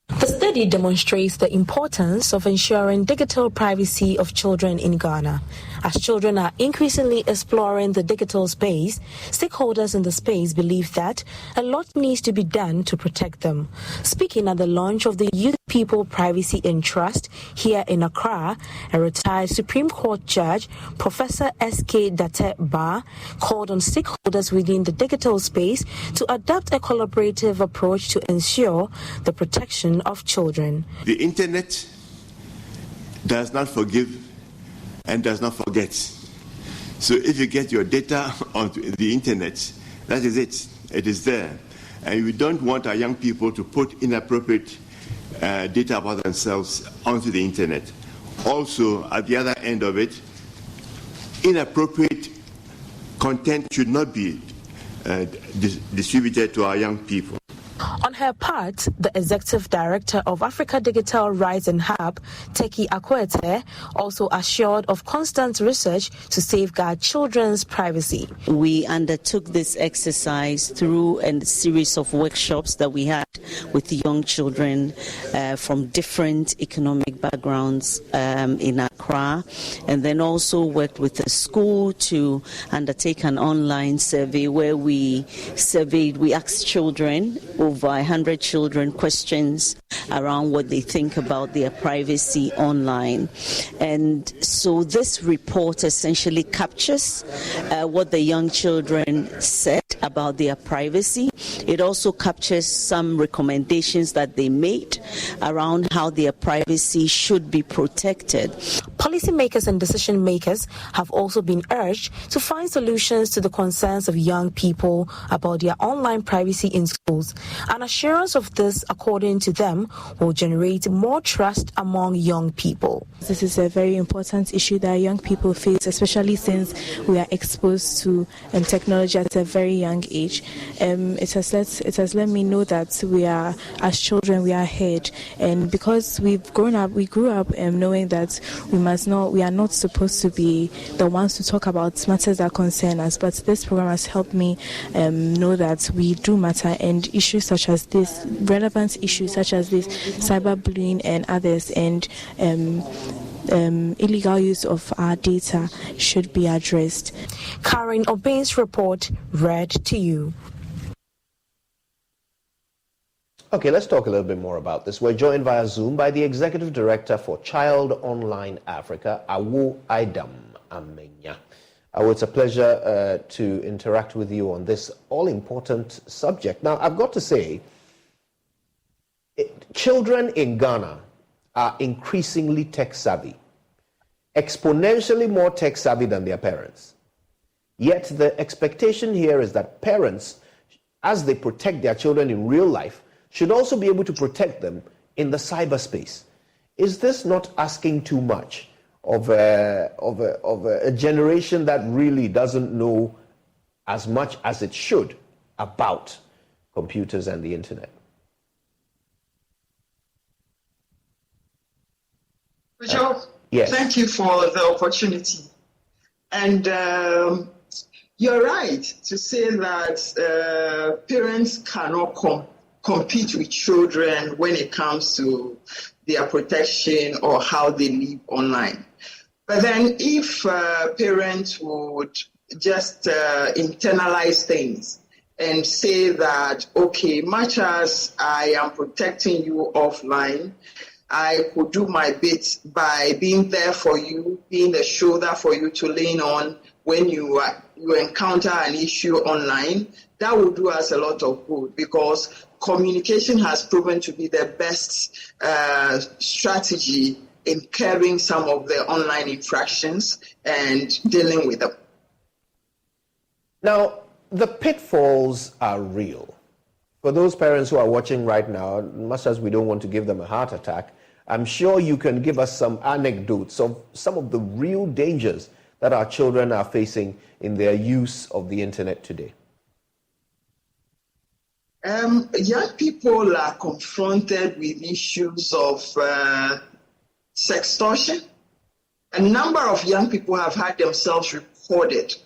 The study demonstrates the importance of ensuring digital privacy of children in Ghana. As children are increasingly exploring the digital space, stakeholders in the space believe that a lot needs to be done to protect them. Speaking at the launch of the Youth People Privacy and Trust here in Accra, a retired Supreme Court Judge, Professor S.K. Dateba, called on stakeholders within the digital space to adopt a collaborative approach to ensure the protection of children. The internet does not forgive and does not forget. So if you get your data onto the internet, that is it. It is there. And we don't want our young people to put inappropriate data about themselves onto the internet. Also, at the other end of it, inappropriate content should not be distributed to our young people. On her part, the Executive Director of Africa Digital Rights and Hub, Teki Akwete, also assured of constant research to safeguard children's privacy. We undertook this exercise through a series of workshops that we had with young children from different economic backgrounds in our Accra, and then also worked with a school to undertake an online survey where we asked children, over 100 children, questions around what they think about their privacy online. And so this report essentially captures what the young children said about their privacy. It also captures some recommendations that they made around how their privacy should be protected. Policymakers and decision makers have also been urged to find solutions to the concerns of young people about their online privacy in schools. An assurance of this, according to them, will generate more trust among young people. This is a very important issue that young people face, especially since we are exposed to technology at a very young age. It has let me know that we are, as children, we are ahead, and because we grew up knowing that we are not supposed to be the ones to talk about matters that concern us. But this program has helped me know that we do matter, and issues such as this, relevant issues such as this, cyberbullying and others, and illegal use of our data should be addressed. Karen Obain's report read to you. Okay, let's talk a little bit more about this. We're joined via Zoom by the Executive Director for Child Online Africa, Awo Aidam Amenya. Awo, it's a pleasure to interact with you on this all-important subject. Now, I've got to say, children in Ghana are increasingly tech-savvy, exponentially more tech-savvy than their parents. Yet the expectation here is that parents, as they protect their children in real life, should also be able to protect them in the cyberspace. Is this not asking too much of a generation that really doesn't know as much as it should about computers and the internet? Joe, yes. Thank you for the opportunity. And you're right to say that parents cannot compete with children when it comes to their protection or how they live online. But then if parents would just internalize things and say that, okay, much as I am protecting you offline, I could do my bit by being there for you, being a shoulder for you to lean on when you encounter an issue online. That will do us a lot of good, because communication has proven to be the best strategy in curbing some of the online infractions and dealing with them. Now, the pitfalls are real. For those parents who are watching right now, much as we don't want to give them a heart attack, I'm sure you can give us some anecdotes of some of the real dangers that our children are facing in their use of the internet today. Young people are confronted with issues of sextortion. A number of young people have had themselves recorded,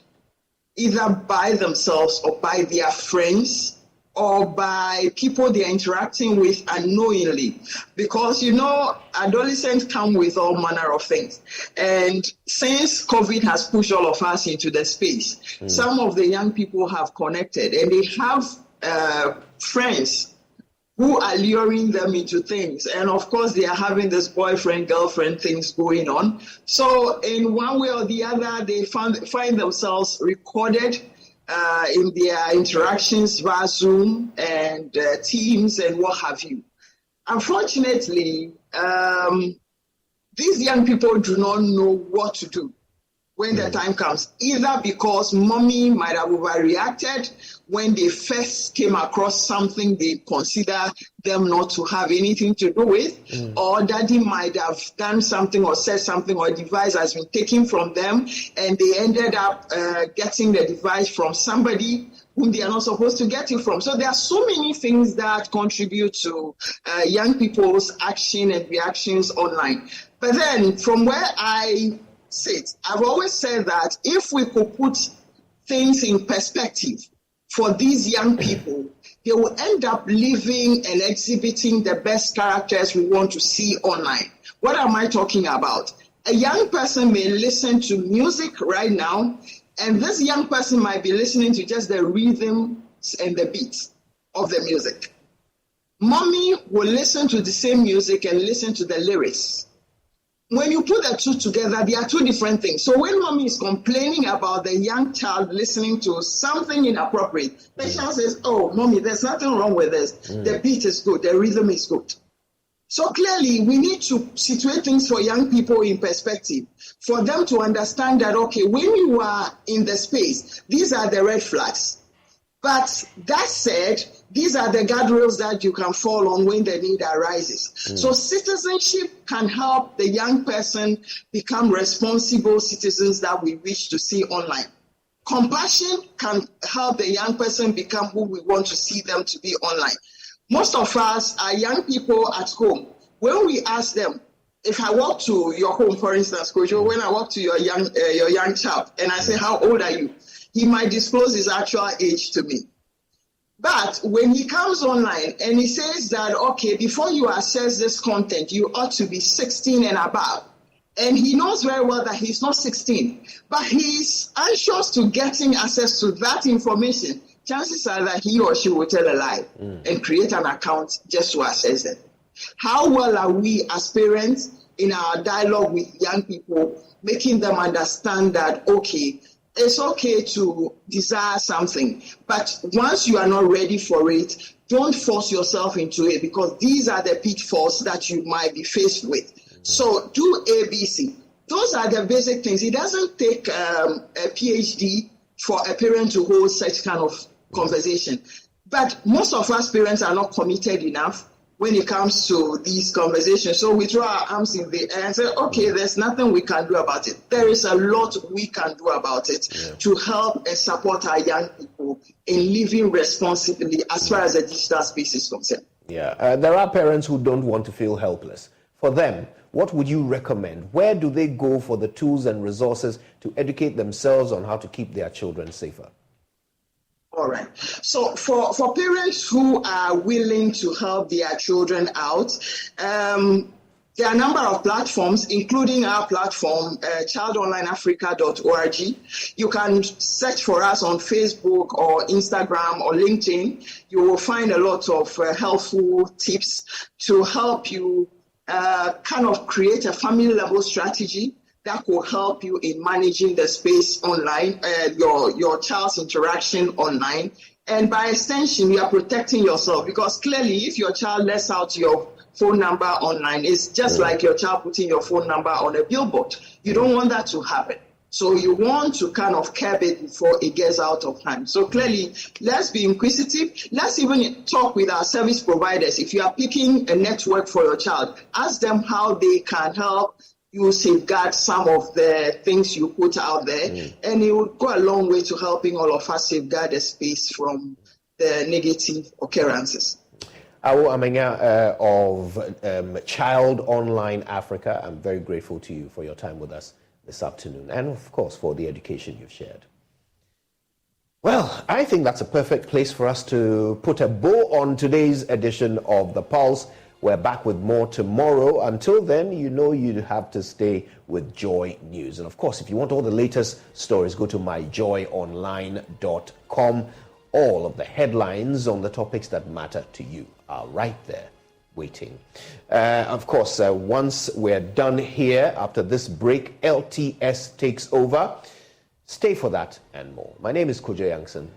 either by themselves or by their friends or by people they're interacting with unknowingly. Because, adolescents come with all manner of things. And since COVID has pushed all of us into the space, some of the young people have connected, and they have friends who are luring them into things. And of course, they are having this boyfriend, girlfriend things going on. So in one way or the other, they find themselves recorded in their interactions via Zoom and Teams and what have you. Unfortunately, these young people do not know what to do when the time comes, either because mommy might have overreacted when they first came across something they consider them not to have anything to do with, or daddy might have done something or said something, or a device has been taken from them and they ended up getting the device from somebody whom they are not supposed to get it from. So there are so many things that contribute to young people's action and reactions online. But then from where I sit, I've always said that if we could put things in perspective for these young people, they will end up living and exhibiting the best characters we want to see online. What am I talking about? A young person may listen to music right now, and this young person might be listening to just the rhythm and the beats of the music. Mommy will listen to the same music and listen to the lyrics. When you put the two together, they are two different things. So when mommy is complaining about the young child listening to something inappropriate, the child says, oh, mommy, there's nothing wrong with this. The beat is good, the rhythm is good. So clearly, we need to situate things for young people in perspective, for them to understand that, okay, when you are in the space, these are the red flags. But that said, these are the guardrails that you can fall on when the need arises. So citizenship can help the young person become responsible citizens that we wish to see online. Compassion can help the young person become who we want to see them to be online. Most of us are young people at home. When we ask them, if I walk to your home, for instance, Kojo, when I walk to your young child and I say, how old are you? He might disclose his actual age to me. But when he comes online and he says that, okay, before you access this content, you ought to be 16 and above. And he knows very well that he's not 16, but he's anxious to getting access to that information. Chances are that he or she will tell a lie and create an account just to access it. How well are we as parents in our dialogue with young people, making them understand that, okay, it's okay to desire something, but once you are not ready for it, don't force yourself into it, because these are the pitfalls that you might be faced with. So do ABC. Those are the basic things. It doesn't take a PhD for a parent to hold such kind of conversation. But most of us parents are not committed enough when it comes to these conversations. So we throw our arms in the air and say, okay, there's nothing we can do about it. There is a lot we can do about it to help and support our young people in living responsibly as far as the digital space is concerned. Yeah, there are parents who don't want to feel helpless. For them, what would you recommend? Where do they go for the tools and resources to educate themselves on how to keep their children safer? All right. So for parents who are willing to help their children out, there are a number of platforms, including our platform, childonlineafrica.org. You can search for us on Facebook or Instagram or LinkedIn. You will find a lot of helpful tips to help you kind of create a family-level strategy that will help you in managing the space online, your child's interaction online. And by extension, you are protecting yourself, because clearly if your child lets out your phone number online, it's just like your child putting your phone number on a billboard. You don't want that to happen. So you want to kind of curb it before it gets out of hand. So clearly, let's be inquisitive. Let's even talk with our service providers. If you are picking a network for your child, ask them how they can help you safeguard some of the things you put out there, and it will go a long way to helping all of us safeguard the space from the negative occurrences. Awo Amenya of Child Online Africa, I'm very grateful to you for your time with us this afternoon, and of course for the education you've shared. Well, I think that's a perfect place for us to put a bow on today's edition of The Pulse. We're back with more tomorrow. Until then, you know you have to stay with Joy News. And of course, if you want all the latest stories, go to myjoyonline.com. All of the headlines on the topics that matter to you are right there waiting. Of course, once we're done here, after this break, LTS takes over. Stay for that and more. My name is Kojo Yankson.